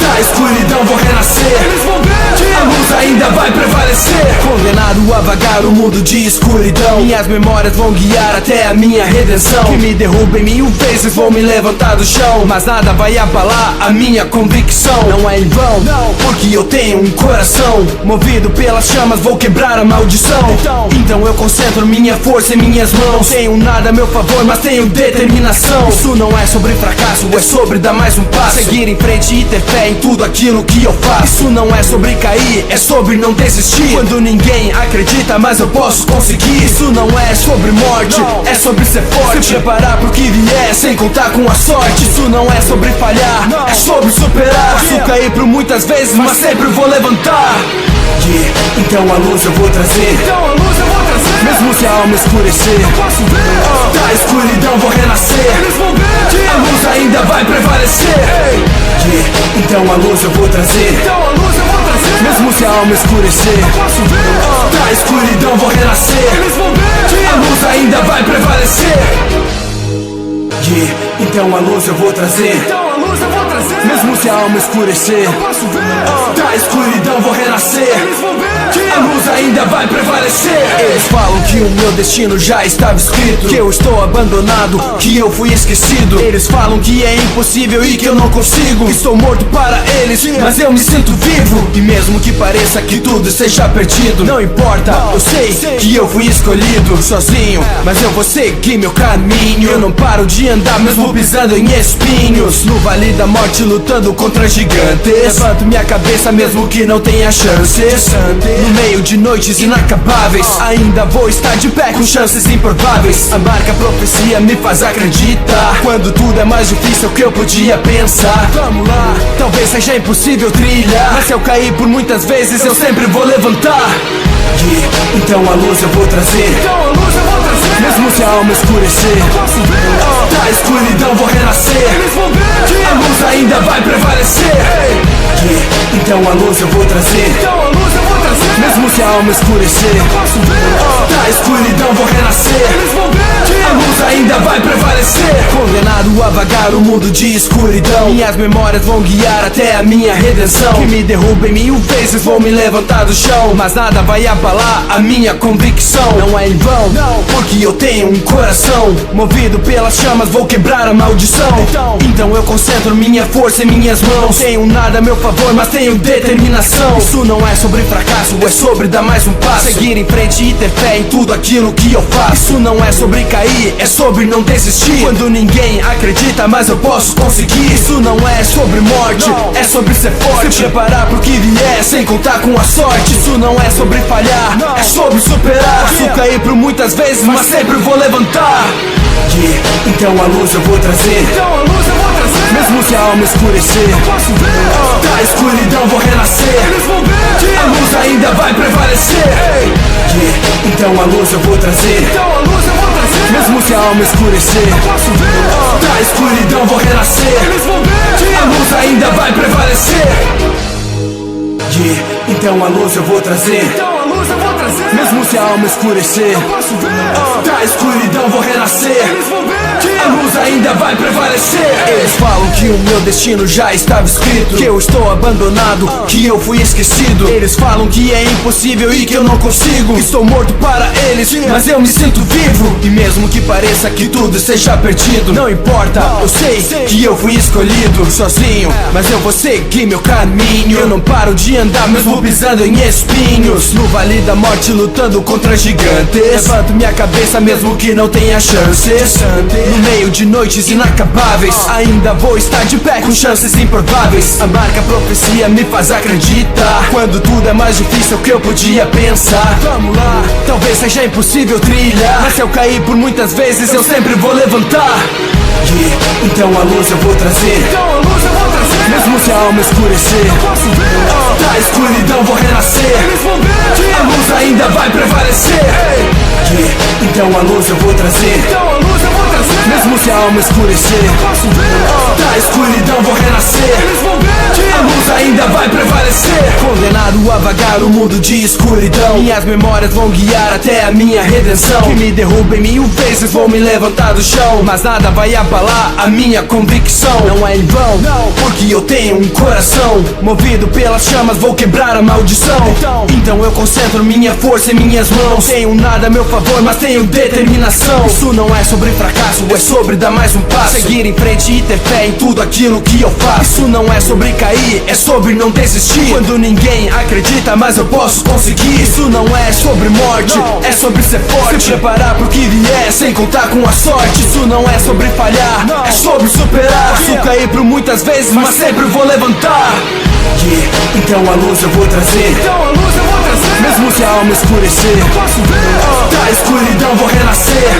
da escuridão vou renascer. Eles vão ver que a luz ainda vai prevalecer. Condenado a vagar o mundo de escuridão, minhas memórias vão guiar até a minha redenção. Que me derrubem 1000 vezes, vou me levantar do chão, mas nada vai abalar a minha convicção. Não é em vão, porque eu tenho um coração movido pelas chamas, vou quebrar a maldição. Então eu concentro minha força em minhas mãos. Não tenho nada a meu favor, mas tenho determinação. Isso não é sobre fracasso, é sobre dar mais um passo, seguir em frente e ter fé em tudo aquilo que eu faço. Isso não é sobre cair, é sobre não desistir, quando ninguém acredita, mas eu posso conseguir. Isso não é sobre morte, é sobre ser forte, se preparar pro que vier, sem contar com a sorte. Isso não é sobre falhar, é sobre superar. Posso cair por muitas vezes, mas sempre vou levantar. Então a luz eu vou trazer, mesmo se a alma escurecer, da escuridão vou renascer. Eles vão ver que a luz ainda vai prevalecer. Então a luz eu vou trazer, mesmo se a alma escurecer, da escuridão vou renascer. Eles vão ver que a luz ainda vai prevalecer. Então a luz eu vou trazer, mesmo se a alma escurecer, da escuridão vou renascer. Eles vão ver que a luz ainda vai prevalecer. Eles falam que o meu destino já estava escrito, que eu estou abandonado, que eu fui esquecido. Eles falam que é impossível e que eu não consigo, que estou morto para eles, mas eu me sinto vivo. E mesmo que pareça que tudo esteja perdido, não importa, eu sei que eu fui escolhido. Sozinho, mas eu vou seguir meu caminho. Eu não paro de andar mesmo pisando em espinhos, no vale da morte lutando contra gigantes. Levanto minha cabeça mesmo que não tenha chances, no meio de noites inacabáveis, ainda vou estar de pé com chances improváveis. A marca profecia me faz acreditar, quando tudo é mais difícil que eu podia pensar. Vamos lá, talvez seja impossível trilhar, mas se eu cair por muitas vezes eu sempre vou levantar. Então a luz eu vou trazer, mesmo se a alma escurecer, da escuridão vou renascer. Eles vão ver que a luz ainda vai prevalecer. Então a luz eu vou trazer, mesmo se a alma escurecer, da escuridão vou renascer. Eles vão ver que a luz ainda vai prevalecer. Condenado a vagar o mundo de escuridão, minhas memórias vão guiar até a minha redenção. Que me derrubem 1000 vezes, vou me levantar do chão, mas nada vai abalar a minha convicção. Não é em vão, porque eu tenho um coração movido pelas chamas, vou quebrar a maldição. Então eu concentro minha força em minhas mãos. Não tenho nada a meu favor, mas tenho determinação. Isso não é sobre fracasso, é sobre dar mais um passo, seguir em frente e ter fé em tudo aquilo que eu faço. Isso não é sobre cair, é sobre não desistir, quando ninguém acredita, mas eu posso conseguir. Isso não é sobre morte, é sobre ser forte, se preparar pro que vier, sem contar com a sorte. Isso não é sobre falhar, é sobre superar. Posso cair por muitas vezes, mas sempre vou levantar. Então a luz eu vou trazer, mesmo se a alma escurecer, da escuridão vou renascer. Eles vão ver que a luz ainda vai prevalecer. Então a luz eu vou trazer, mesmo se a alma escurecer, da escuridão vou renascer. Eles vão ver que a luz ainda vai prevalecer. Então a luz eu vou trazer, mesmo se a alma escurecer, da escuridão vou renascer. Eles vão ver que a luz ainda ainda vai prevalecer. Eles falam que o meu destino já estava escrito, que eu estou abandonado, que eu fui esquecido. Eles falam que é impossível e que eu não consigo, que estou morto para eles, mas eu me sinto vivo. E mesmo que pareça que tudo esteja perdido, não importa, eu sei que eu fui escolhido. Sozinho, mas eu vou seguir meu caminho. Eu não paro de andar mesmo pisando em espinhos, no vale da morte lutando contra gigantes. Levanto minha cabeça mesmo que não tenha chances, no meio de noites inacabáveis. Ainda vou estar de pé com chances improváveis. A marca profecia me faz acreditar, quando tudo é mais difícil que eu podia pensar. Vamos lá, talvez seja impossível trilhar, mas se eu cair por muitas vezes eu sempre vou levantar. Então a luz eu vou trazer, mesmo se a alma escurecer. Da escuridão vou renascer, a luz ainda vai prevalecer. Então a luz eu vou trazer, mesmo se a alma escurecer. Da escuridão vou renascer, a luz ainda vai prevalecer. Condenado a vagar o mundo de escuridão, minhas memórias vão guiar até a minha redenção. Que me derrubem 1000 vezes, vou me levantar do chão, mas nada vai abalar a minha convicção. Não é em vão, porque eu tenho um coração movido pelas chamas, vou quebrar a maldição. Então eu concentro minha força em minhas mãos. Não tenho nada a meu favor, mas tenho determinação. Isso não é sobre fracasso, é sobre dar mais um passo, seguir em frente e ter fé em tudo aquilo que eu faço. Isso não é sobre cair, é sobre não desistir, quando ninguém acredita, mas eu posso conseguir. Isso não é sobre morte, é sobre ser forte, se preparar pro que vier, sem contar com a sorte. Isso não é sobre falhar, é sobre superar. Posso cair por muitas vezes, mas sempre vou levantar. Então a luz eu vou trazer, mesmo se a alma escurecer. Da escuridão vou renascer,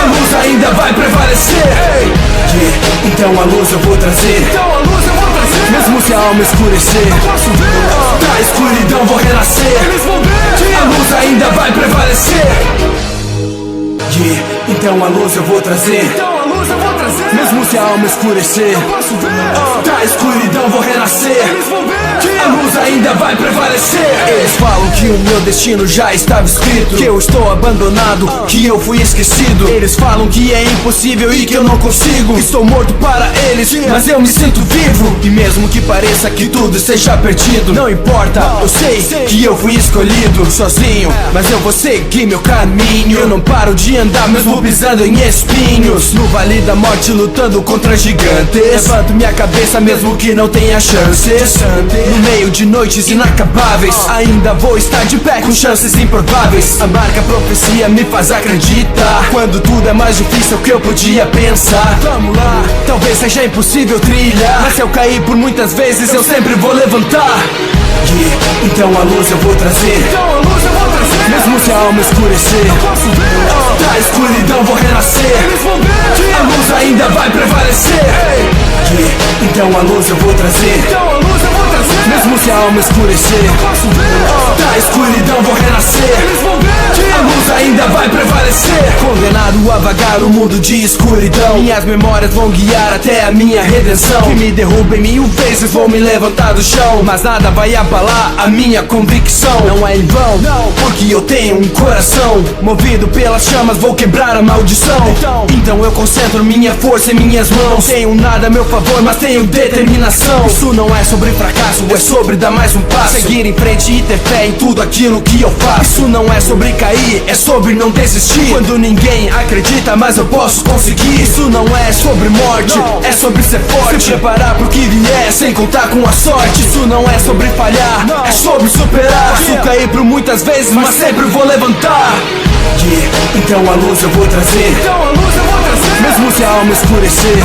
a luz ainda vai prevalecer. Então a luz eu vou trazer, mesmo se a alma escurecer. Da escuridão vou renascer, a luz ainda vai prevalecer. Então a luz eu vou trazer, mesmo se a alma escurecer. Da escuridão vou renascer, a luz ainda vai prevalecer. Eles falam que o meu destino já estava escrito, que eu estou abandonado, que eu fui esquecido. Eles falam que é impossível e que eu não consigo, que estou morto para eles, mas eu me sinto vivo. E mesmo que pareça que tudo esteja perdido, não importa, eu sei que eu fui escolhido. Sozinho, mas eu vou seguir meu caminho. Eu não paro de andar mesmo pisando em espinhos, no vale da morte lutando contra gigantes. Levanto minha cabeça mesmo que não tenha chances, no meio de noites inacabáveis. Ainda vou estar de pé com chances improváveis. A marca profecia me faz acreditar, quando tudo é mais difícil que eu podia pensar. Vamos lá, talvez seja impossível trilhar, mas se eu cair por muitas vezes eu sempre vou levantar. Então a luz eu vou trazer, mesmo se a alma escurecer. Da escuridão vou renascer, a luz ainda vai prevalecer. Então a luz eu vou trazer, mesmo se a alma escurecer. Da escuridão vou renascer, a luz ainda vai prevalecer. Condenado a vagar o mundo de escuridão, minhas memórias vão guiar até a minha redenção. Que me derrubem 1000 vezes, vou me levantar do chão, mas nada vai abalar a minha convicção. Não é em vão, porque eu tenho um coração movido pelas chamas, vou quebrar a maldição. Então eu concentro minha força em minhas mãos. Não tenho nada a meu favor, mas tenho determinação. Isso não é sobre fracasso, é sobre dar mais um passo, seguir em frente e ter fé em tudo aquilo que eu faço. Isso não é sobre cair, é sobre não desistir, quando ninguém acredita, mas eu posso conseguir. Isso não é sobre morte, é sobre ser forte, se preparar pro que vier, sem contar com a sorte. Isso não é sobre falhar, é sobre superar. Posso cair por muitas vezes, mas sempre vou levantar. Então a luz eu vou trazer, mesmo se a alma escurecer.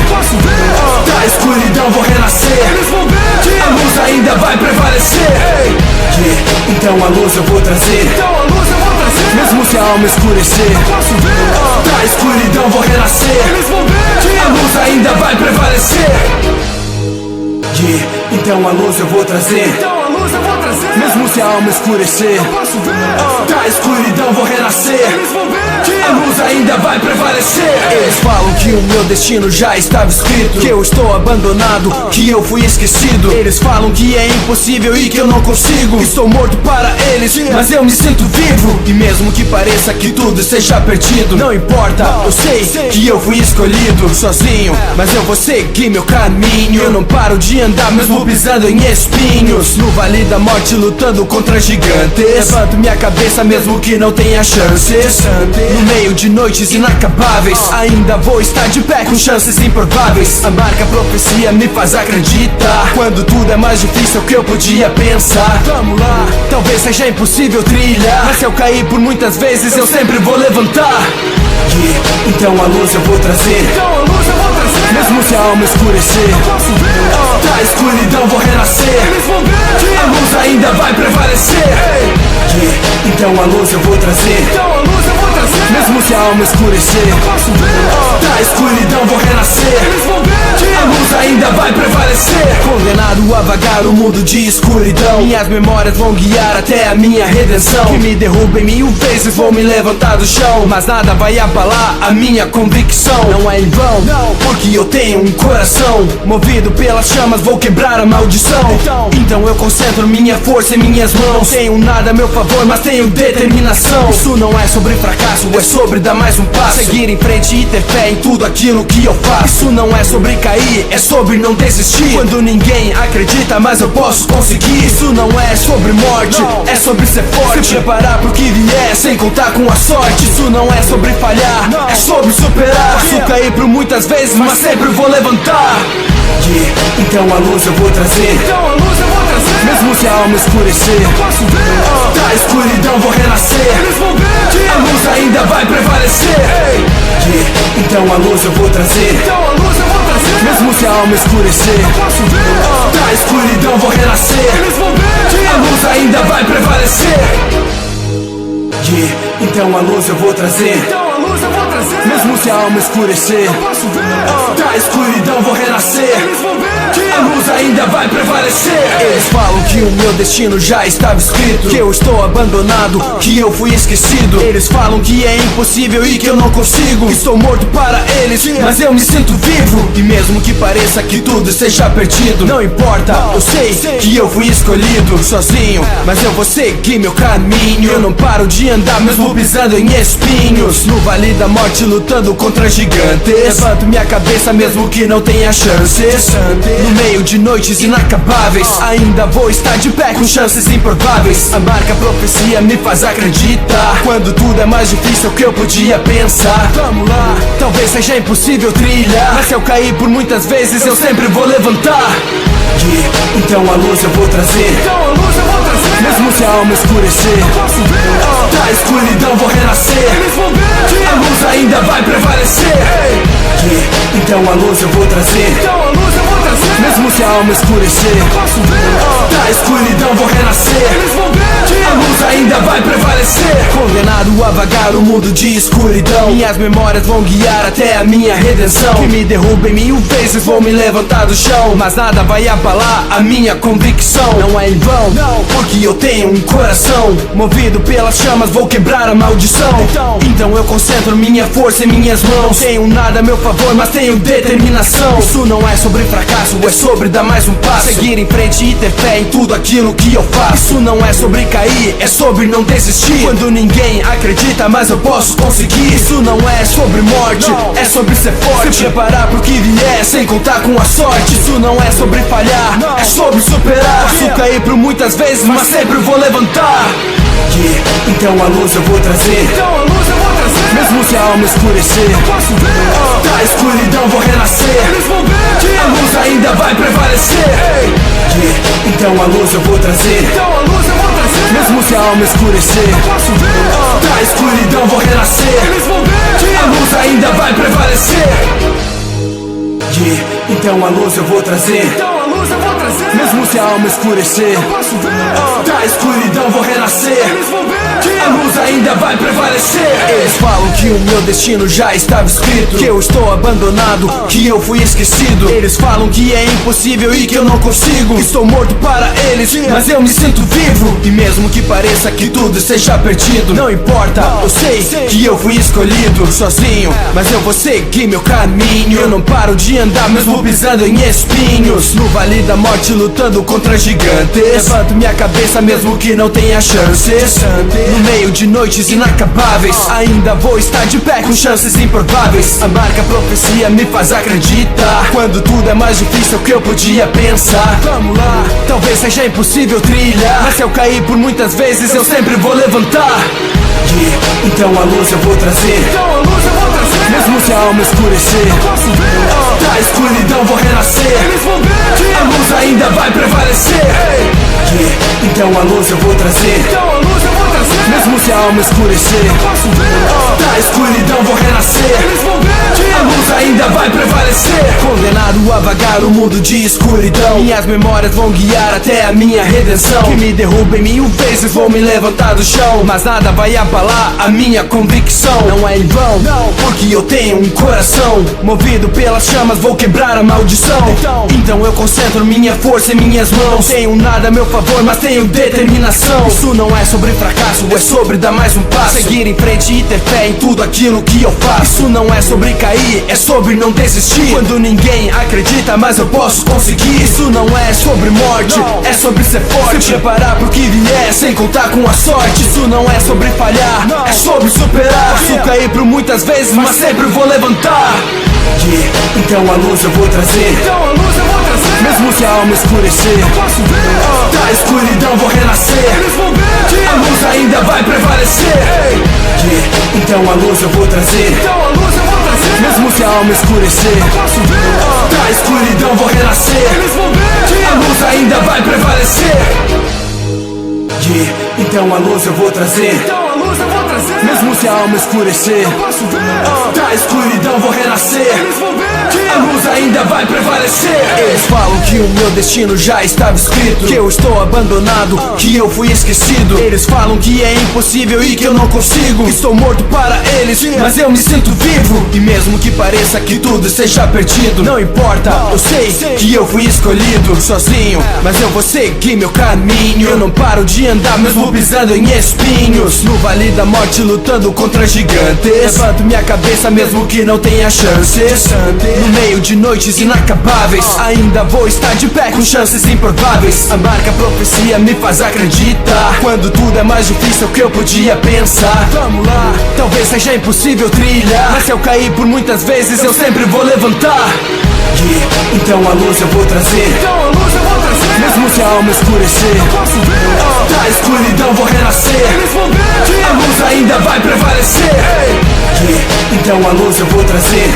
Da escuridão vou renascer, a luz ainda vai prevalecer. Então a luz eu vou trazer, mesmo se a alma escurecer. Da escuridão vou renascer, a luz ainda vai prevalecer. Então a luz eu vou trazer, mesmo se a alma escurecer. Da escuridão vou renascer, a luz ainda vai prevalecer. Eles falam que que o meu destino já estava escrito, que eu estou abandonado, que eu fui esquecido. Eles falam que é impossível e que eu não consigo. Estou morto para eles, mas eu me sinto vivo. E mesmo que pareça que tudo esteja perdido, não importa, eu sei que eu fui escolhido. Sozinho, mas eu vou seguir meu caminho. Eu não paro de andar mesmo pisando em espinhos. No vale da morte lutando contra gigantes, levanto minha cabeça mesmo que não tenha chances. No meio de noites inacabáveis, ainda vou estar de pé com chances improváveis. A marca profecia me faz acreditar, quando tudo é mais difícil que eu podia pensar. Vamos lá, talvez seja impossível trilhar, mas se eu cair por muitas vezes eu sempre vou levantar. Então a luz eu vou trazer, mesmo se a alma escurecer. Da escuridão vou renascer, a luz ainda vai prevalecer. Então a luz eu vou trazer, mesmo se a alma escurecer. Da escuridão vou renascer, a luz ainda vai prevalecer. Condenado a vagar o mundo de escuridão, minhas memórias vão guiar até a minha redenção. Que me derrubem 1000 vezes, vou me levantar do chão, mas nada vai abalar a minha convicção. Não é em vão, porque eu tenho um coração movido pelas chamas, vou quebrar a maldição. Então eu concentro minha força em minhas mãos. Tenho nada a meu favor, mas tenho determinação. Isso não é sobre fracasso, é sobre dar mais um passo, seguir em frente e ter fé em tudo aquilo que eu faço. Isso não é sobre cair, é sobre não desistir, quando ninguém acredita, mas eu posso conseguir. Isso não é sobre morte, é sobre ser forte, se preparar pro que vier, sem contar com a sorte. Isso não é sobre falhar, é sobre superar. Posso cair por muitas vezes, mas sempre vou levantar. Então a luz eu vou trazer, mesmo se a alma escurecer. Da escuridão vou renascer, a luz ainda vai prevalecer. Então a luz eu vou trazer, mesmo se a alma escurecer. Da escuridão vou renascer, a luz ainda vai prevalecer. Então a luz eu vou trazer, mesmo se a alma escurecer. Da escuridão vou renascer, a luz ainda vai prevalecer. Eles falam que o meu destino já estava escrito, que eu estou abandonado, que eu fui esquecido. Eles falam que é impossível e que eu não consigo. Estou morto para eles, mas eu me sinto vivo. E mesmo que pareça que tudo esteja perdido, não importa, eu sei que eu fui escolhido. Sozinho, mas eu vou seguir meu caminho. Eu não paro de andar mesmo pisando em espinhos. No vale da morte lutando contra gigantes, levanto minha cabeça mesmo que não tenha chances. No meio de noites inacabáveis, ainda vou estar de pé com chances improváveis. A marca profecia me faz acreditar, quando tudo é mais difícil que eu podia pensar. Vamos lá, talvez seja impossível trilhar, mas se eu cair por muitas vezes eu sempre vou levantar. Então a luz eu vou trazer, mesmo se a alma escurecer. Da escuridão vou renascer, a luz ainda vai prevalecer. Então a luz eu vou trazer, mesmo se a alma escurecer. Da escuridão vou renascer, a luz ainda vai prevalecer. Condenado a vagar o mundo de escuridão, minhas memórias vão guiar até a minha redenção. Que me derrubem 1000 vezes, vou me levantar do chão, mas nada vai abalar a minha convicção. Não é em vão, porque eu tenho um coração movido pelas chamas, vou quebrar a maldição. Então eu concentro minha força em minhas mãos. Tenho nada a meu favor, mas tenho determinação. Isso não é sobre fracasso, é sobre dar mais um passo, seguir em frente e ter fé em tudo aquilo que eu faço. Isso não é sobre cair, é sobre não desistir, quando ninguém acredita, mas eu posso conseguir. Isso não é sobre morte, é sobre ser forte, se preparar pro que vier, sem contar com a sorte. Isso não é sobre falhar, é sobre superar. Posso cair por muitas vezes, mas sempre vou levantar. Então a luz eu vou trazer, mesmo se a alma escurecer. Da escuridão vou renascer, a luz ainda vai prevalecer. Então a luz eu vou trazer, mesmo se a alma escurecer. Da escuridão vou renascer, a luz ainda vai prevalecer. Então a luz eu vou trazer, Mesmo se a alma escurecer, eu posso ver. Da escuridão vou renascer. Eles vão ver que a luz ainda vai prevalecer. Eles falam que o meu destino já estava escrito, que eu estou abandonado, que eu fui esquecido. Eles falam que é impossível e que eu não consigo. Estou morto para eles, mas eu me sinto vivo. E mesmo que pareça que tudo esteja perdido, não importa, eu sei que eu fui escolhido. Sozinho, mas eu vou seguir meu caminho. Eu não paro de andar mesmo pisando em espinhos. No vale da morte lutando contra gigantes, levanto minha cabeça mesmo que não tenha chances. No meio de noites inacabáveis, ainda vou estar de pé com chances improváveis. A marca profecia me faz acreditar, quando tudo é mais difícil que eu podia pensar. Vamos lá, talvez seja impossível trilhar, mas se eu cair por muitas vezes eu sempre vou levantar. Então a luz eu vou trazer, mesmo se a alma escurecer, eu posso ver. da escuridão vou renascer. Eles vão ver que a luz ainda vai prevalecer. Então a luz eu vou trazer, mesmo se a alma escurecer, eu posso ver. da escuridão vou renascer. Eles vão ver que a luz ainda vai prevalecer. Condenado a vagar o mundo de escuridão, minhas memórias vão guiar até a minha redenção. Que me derrubem 1000 vezes, vou me levantar do chão, mas nada vai abalar a minha convicção. Não é em vão, não, porque eu tenho um coração movido pelas chamas, vou quebrar a maldição. Então eu concentro minha força em minhas mãos. Não tenho nada a meu favor, mas tenho determinação. Isso não é sobre fracasso, é sobre dar mais um passo, seguir em frente e ter fé em tudo aquilo que eu faço. Isso não é sobre cair, é sobre não desistir, quando ninguém acredita, mas eu posso conseguir. Isso não é sobre morte, é sobre ser forte, se preparar pro que vier, sem contar com a sorte. Isso não é sobre falhar, é sobre superar. Posso cair por muitas vezes, mas sempre vou levantar. Então a luz eu vou trazer, mesmo se a alma escurecer, eu posso ver. da escuridão vou renascer. Eles vão ver que a luz ainda vai prevalecer. Então a luz eu vou trazer, mesmo se a alma escurecer, eu posso ver. da escuridão vou renascer. Eles vão ver que a luz ainda vai prevalecer. Então a luz eu vou trazer, mesmo se a alma escurecer, eu posso ver. da escuridão vou renascer. Eles vão ver que a luz ainda vai prevalecer. Eles falam que o meu destino já estava escrito, que eu estou abandonado, que eu fui esquecido. Eles falam que é impossível e que eu não consigo. Estou morto para eles, mas eu me sinto vivo. E mesmo que pareça que tudo esteja perdido, não importa, eu sei que eu fui escolhido. Sozinho, mas eu vou seguir meu caminho. Eu não paro de andar mesmo pisando em espinhos. No vale da morte lutando contra gigantes, levanto minha cabeça mesmo que não tenha chances. No meio de noites inacabáveis, ainda vou estar de pé com chances improváveis. A marca profecia me faz acreditar, quando tudo é mais difícil que eu podia pensar. Vamos lá, talvez seja impossível trilhar, mas se eu cair por muitas vezes eu sempre vou levantar. Então a luz eu vou trazer, mesmo se a alma escurecer, eu posso ver. da escuridão vou renascer. Eles vão ver que a luz ainda vai prevalecer. Então a luz eu vou trazer,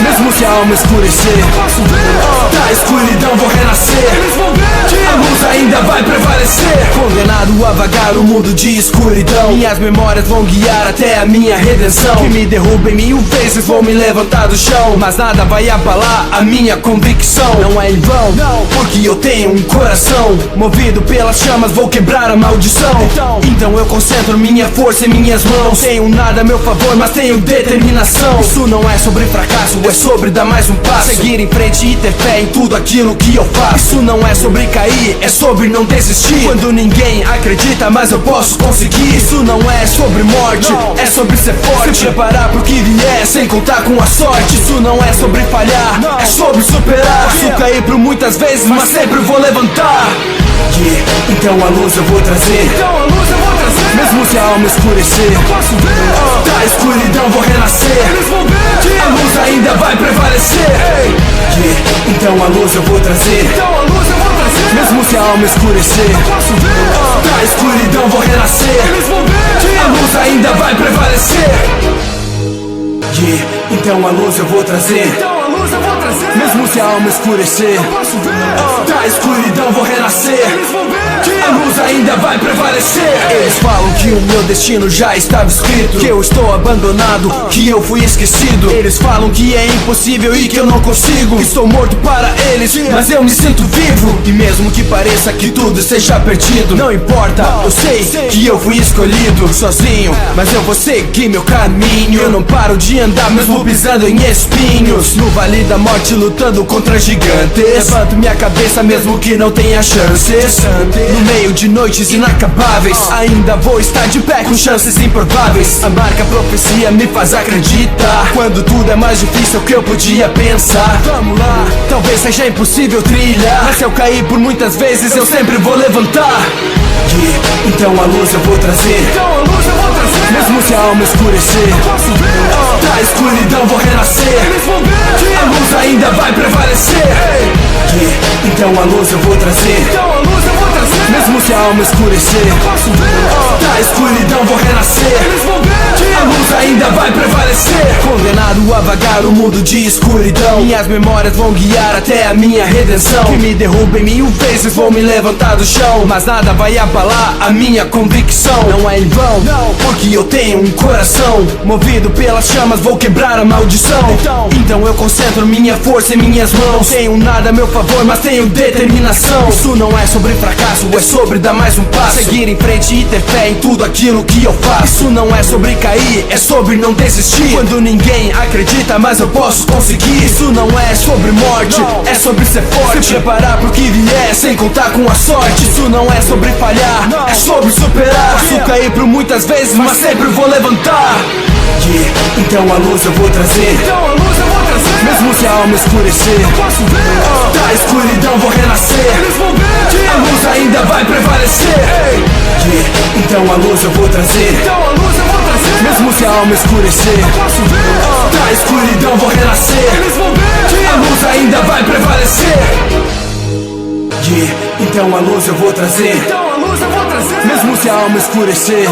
mesmo se a alma escurecer, eu posso ver. da escuridão vou renascer. Eles vão ver que a luz ainda vai prevalecer. Condenado a vagar o mundo de escuridão, minhas memórias vão guiar até a minha redenção. Que me derrubem 1000 vezes, vou me levantar do chão, mas nada vai abalar a minha convicção. Não é em vão, não, porque eu tenho um coração movido pelas chamas, vou quebrar a maldição. Então eu concentro minha força em minhas mãos. Não tenho nada a meu favor, mas tenho determinação. Isso não é sobre fracasso, é sobre dar mais um passo, seguir em frente e ter fé em tudo aquilo que eu faço. Isso não é sobre cair, é sobre não desistir, quando ninguém acredita, mas eu posso conseguir. Isso não é sobre morte, é sobre ser forte, se preparar pro que vier, sem contar com a sorte. Isso não é sobre falhar, é sobre superar. Posso cair por muitas vezes, mas sempre vou levantar. Então a luz eu vou trazer, mesmo se a alma escurecer, eu posso ver. da escuridão vou renascer. Eles vão ver que a luz ainda vai prevalecer. Então a luz eu vou trazer, mesmo se a alma escurecer, eu posso ver. da escuridão vou renascer. Eles vão ver que a luz ainda vai prevalecer. Então a luz eu vou trazer, mesmo se a alma escurecer, eu posso ver. Da escuridão vou renascer. Eles vão ver que a luz ainda vai prevalecer. Eles falam que o meu destino já estava escrito, que eu estou abandonado, que eu fui esquecido. Eles falam que é impossível e que eu não consigo, que estou morto para eles, mas eu me sinto vivo. E mesmo que pareça que tudo esteja perdido, não importa, eu sei que eu fui escolhido sozinho, mas eu vou seguir meu caminho. Eu não paro de andar mesmo pisando em espinhos, no vale da morte lutando contra gigantes. Levanto minha cabeça mesmo que não tenha chances, no meio de noites inacabáveis, ainda vou estar de pé com chances improváveis. A marca profecia me faz acreditar, quando tudo é mais difícil que eu podia pensar. Vamos lá, talvez seja impossível trilhar, mas se eu cair por muitas vezes eu sempre vou levantar. Então a luz eu vou trazer, mesmo se a alma escurecer. Da escuridão vou renascer. Eles vão ver que a luz ainda vai prevalecer. Então a luz eu vou trazer, mesmo se a alma escurecer. Da escuridão vou renascer. Eles vão ver que a luz ainda vai prevalecer. Condenado a vagar o mundo de escuridão, minhas memórias vão guiar até a minha redenção. Que me derrubem 1000 vezes, vou me levantar do chão, mas nada vai abalar a minha convicção. Não é em vão, porque eu tenho um coração movido pelas chamas, vou quebrar a maldição. Então eu concentro minha força em minhas mãos. Não tenho nada a meu favor, mas tenho determinação. Isso não é sobre fracasso, é sobre dar mais um passo, seguir em frente e ter fé em tudo aquilo que eu faço. Isso não é sobre cair, é sobre não desistir, quando ninguém acredita, mas eu posso conseguir. Isso não é sobre morte, é sobre ser forte, se preparar pro que vier, sem contar com a sorte. Isso não é sobre falhar, é sobre superar. Posso cair por muitas vezes, mas sempre vou levantar. Então a luz eu vou trazer, mesmo se a alma escurecer. Da escuridão vou renascer. Eles vão ver que a luz ainda vai prevalecer. Então a luz eu vou trazer, mesmo se a alma escurecer. Da escuridão vou renascer. Eles vão ver que a luz ainda vai prevalecer. Então a luz eu vou trazer, mesmo se a alma escurecer.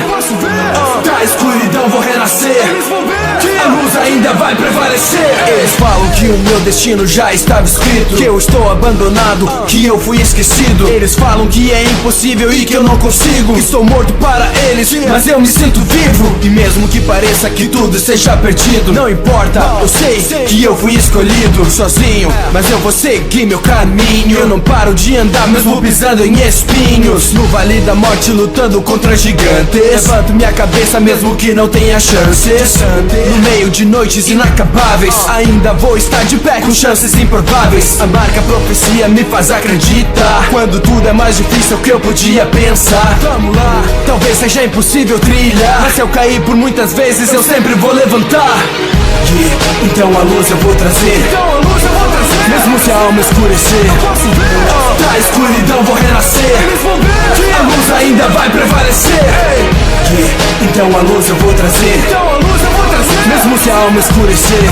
Da escuridão vou renascer. Eles vão ver que a luz ainda vai prevalecer. Eles falam que o meu destino já estava escrito, que eu estou abandonado, que eu fui esquecido. Eles falam que é impossível e que eu não consigo, que estou morto para eles, mas eu me sinto vivo. E mesmo que pareça que tudo esteja perdido, não importa, eu sei que eu fui escolhido sozinho, mas eu vou seguir meu caminho. Eu não paro de andar mesmo pisando em espinhos, no vale da morte lutando contra gigantes. Levanto minha cabeça mesmo que não tenha chances, no meio de noites inacabáveis, ainda vou estar de pé com chances improváveis. A marca profecia me faz acreditar, quando tudo é mais difícil que eu podia pensar. Vamos lá, talvez seja impossível trilhar, mas se eu cair por muitas vezes eu sempre vou levantar. Então a luz eu vou trazer, mesmo se a alma escurecer. Da escuridão vou renascer. Eles vão ver que a luz ainda vai prevalecer. Então a luz eu vou trazer, mesmo se a alma escurecer.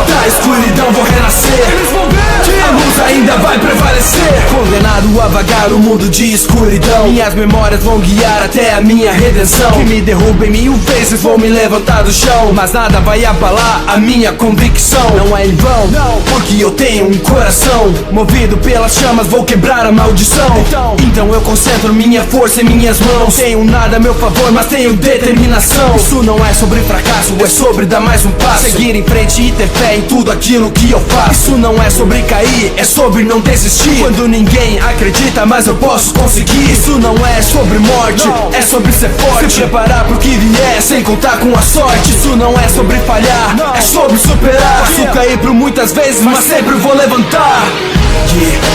Da escuridão vou renascer. Eles vão ver que a luz ainda vai prevalecer. Condenado a vagar o mundo de escuridão, minhas memórias vão guiar até a minha redenção. Que me derrubem 1000 vezes, vou me levantar do chão, mas nada vai abalar a minha convicção. Não é em vão, porque eu tenho um coração movido pelas chamas, vou quebrar a maldição. Então eu concentro minha força em minhas mãos. Não tenho nada a meu favor, mas tenho determinação. Isso não é sobre fracasso, é sobre dar mais um passo, seguir em frente e ter fé em tudo aquilo que eu faço. Isso não é sobre cair, é sobre não desistir, quando ninguém acredita, mas eu posso conseguir. Isso não é sobre morte, é sobre ser forte, se preparar pro que vier, sem contar com a sorte. Isso não é sobre falhar, é sobre superar. Posso cair por muitas vezes, mas sempre vou levantar.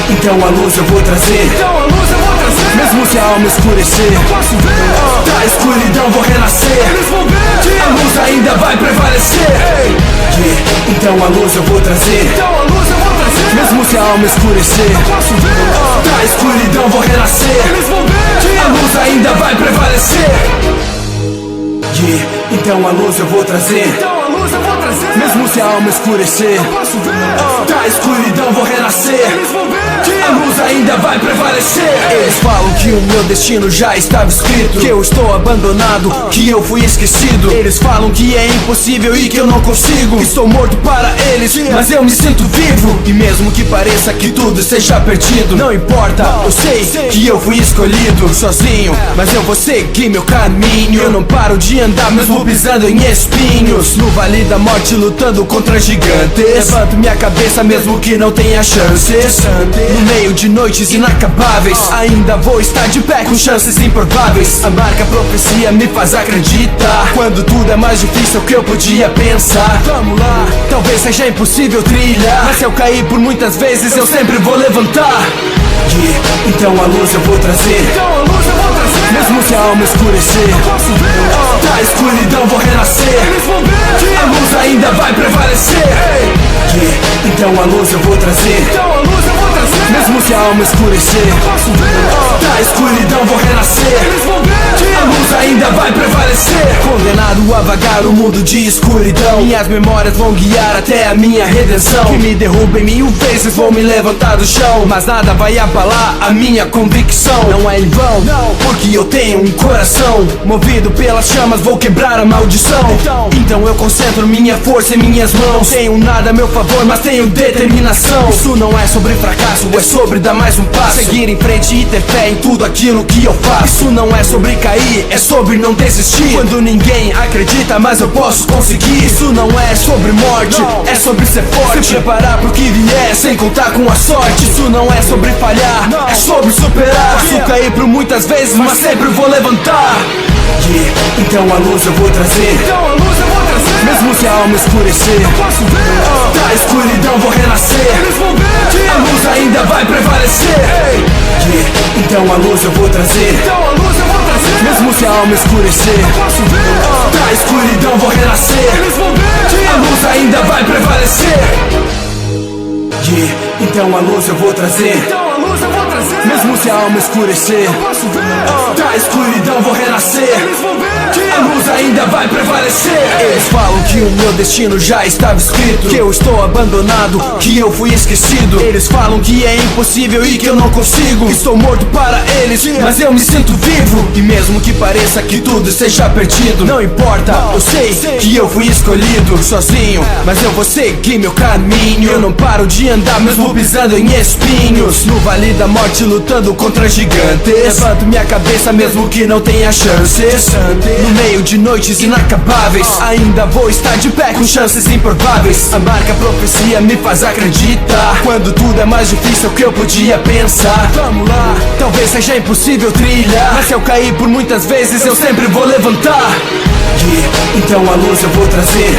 Então a luz eu vou trazer, mesmo se a alma escurecer. Da escuridão vou renascer. Eles vão ver que a luz ainda vai prevalecer. Então a luz eu vou trazer, mesmo se a alma escurecer. Da escuridão vou renascer. Eles vão ver que a luz ainda vai prevalecer. Então a luz eu vou trazer, mesmo mesmo se a alma escurecer. posso ver Da escuridão vou renascer. Eles vão ver a luz ainda vai prevalecer. Eles falam que o meu destino já estava escrito, que eu estou abandonado, que eu fui esquecido. Eles falam que é impossível e que eu não consigo, que estou morto para eles, mas eu me sinto vivo. E mesmo que pareça que tudo esteja perdido, não importa, eu sei que eu fui escolhido. Sozinho, mas eu vou seguir meu caminho. Eu não paro de andar mesmo pisando em espinhos, no vale da morte lutando contra gigantes. Levanto minha cabeça mesmo que não tenha chances, no meio de noites inacabáveis, ainda vou estar de pé com chances improváveis. A marca profecia me faz acreditar, quando tudo é mais difícil que eu podia pensar. Vamos lá, talvez seja impossível trilhar, mas se eu cair por muitas vezes eu sempre vou levantar. Então a luz eu vou trazer, mesmo se a alma escurecer. Da escuridão vou renascer, a luz ainda vai prevalecer. Então a luz eu vou trazer, mesmo se a alma escurecer. Da escuridão vou renascer, a luz ainda vai prevalecer. Condenado a vagar o mundo de escuridão, minhas memórias vão guiar até a minha redenção. Que me derrubem 1000 vezes, vou me levantar do chão, mas nada vai abalar a minha convicção. Não é em vão, porque eu tenho um coração movido pelas chamas, vou quebrar a maldição. Então eu concentro minha força em minhas mãos. Tenho nada a meu favor, mas tenho determinação. Isso não é sobre fracasso, é sobre dar mais um passo, seguir em frente e ter fé em tudo aquilo que eu faço. Isso não é sobre cair, é sobre não desistir, quando ninguém acredita, mas eu posso conseguir. Isso não é sobre morte, é sobre ser forte, se preparar pro que vier, sem contar com a sorte. Isso não é sobre falhar, é sobre superar. Posso cair por muitas vezes, mas sempre vou levantar. Então a luz eu vou trazer, mesmo se a alma escurecer. Da escuridão vou renascer, a luz ainda vai prevalecer. Então a luz eu vou trazer, mesmo se a alma escurecer. Da escuridão vou renascer, a luz ainda vai prevalecer. Então a luz eu vou trazer, mesmo se a alma escurecer. Da escuridão vou renascer, a luz ainda vai prevalecer. Eles falam que o meu destino já estava escrito, que eu estou abandonado, que eu fui esquecido. Eles falam que é impossível e que eu não consigo, que estou morto para eles, mas eu me sinto vivo. E mesmo que pareça que tudo esteja perdido, não importa, eu sei que eu fui escolhido. Sozinho, mas eu vou seguir meu caminho. Eu não paro de andar mesmo pisando em espinhos, no vale da morte lutando contra gigantes. Levanto minha cabeça mesmo que não tenha chances, no meio de noites inacabáveis, ainda vou estar de pé com chances improváveis. A marca profecia me faz acreditar, quando tudo é mais difícil que eu podia pensar. Vamos lá, talvez seja impossível trilhar, mas se eu cair por muitas vezes eu sempre vou levantar. Então a luz eu vou trazer,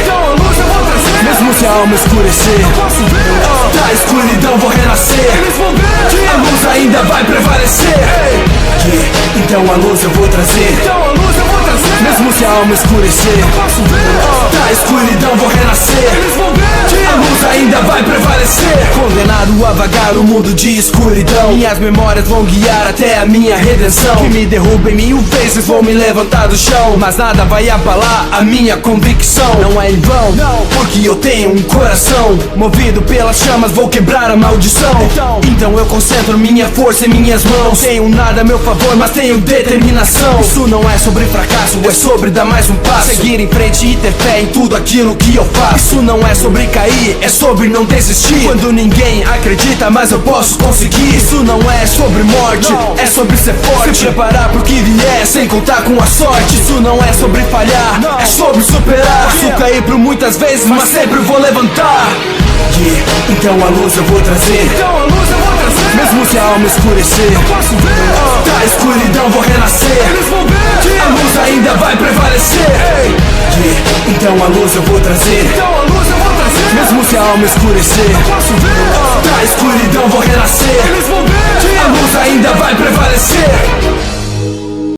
mesmo se a alma escurecer. Da escuridão vou renascer, a luz ainda vai prevalecer. Então a luz eu vou trazer, mesmo se a alma escurecer. Da escuridão vou renascer, a luz ainda vai prevalecer. Condenado a vagar o mundo de escuridão, minhas memórias vão guiar até a minha redenção. Que me derrubem 1000 vezes, vou me levantar do chão, mas nada vai abalar a minha convicção. Não é em vão, porque eu tenho um coração movido pelas chamas, vou quebrar a maldição. Então eu concentro minha força em minhas mãos. Tenho nada a meu favor, mas tenho determinação. Isso não é sobre fracasso, é sobre dar mais um passo, seguir em frente e ter fé em tudo aquilo que eu faço. Isso não é sobre cair, é sobre não desistir, quando ninguém acredita, mas eu posso conseguir. Isso não é sobre morte, é sobre ser forte, se preparar pro que vier, sem contar com a sorte. Isso não é sobre falhar, é sobre superar. Posso cair por muitas vezes, mas sempre vou levantar. Então a luz eu vou trazer, mesmo se a alma escurecer. Da escuridão vou renascer, a luz ainda vai prevalecer. Então a luz eu vou trazer, mesmo se a alma escurecer. Da escuridão vou renascer, a luz ainda vai prevalecer.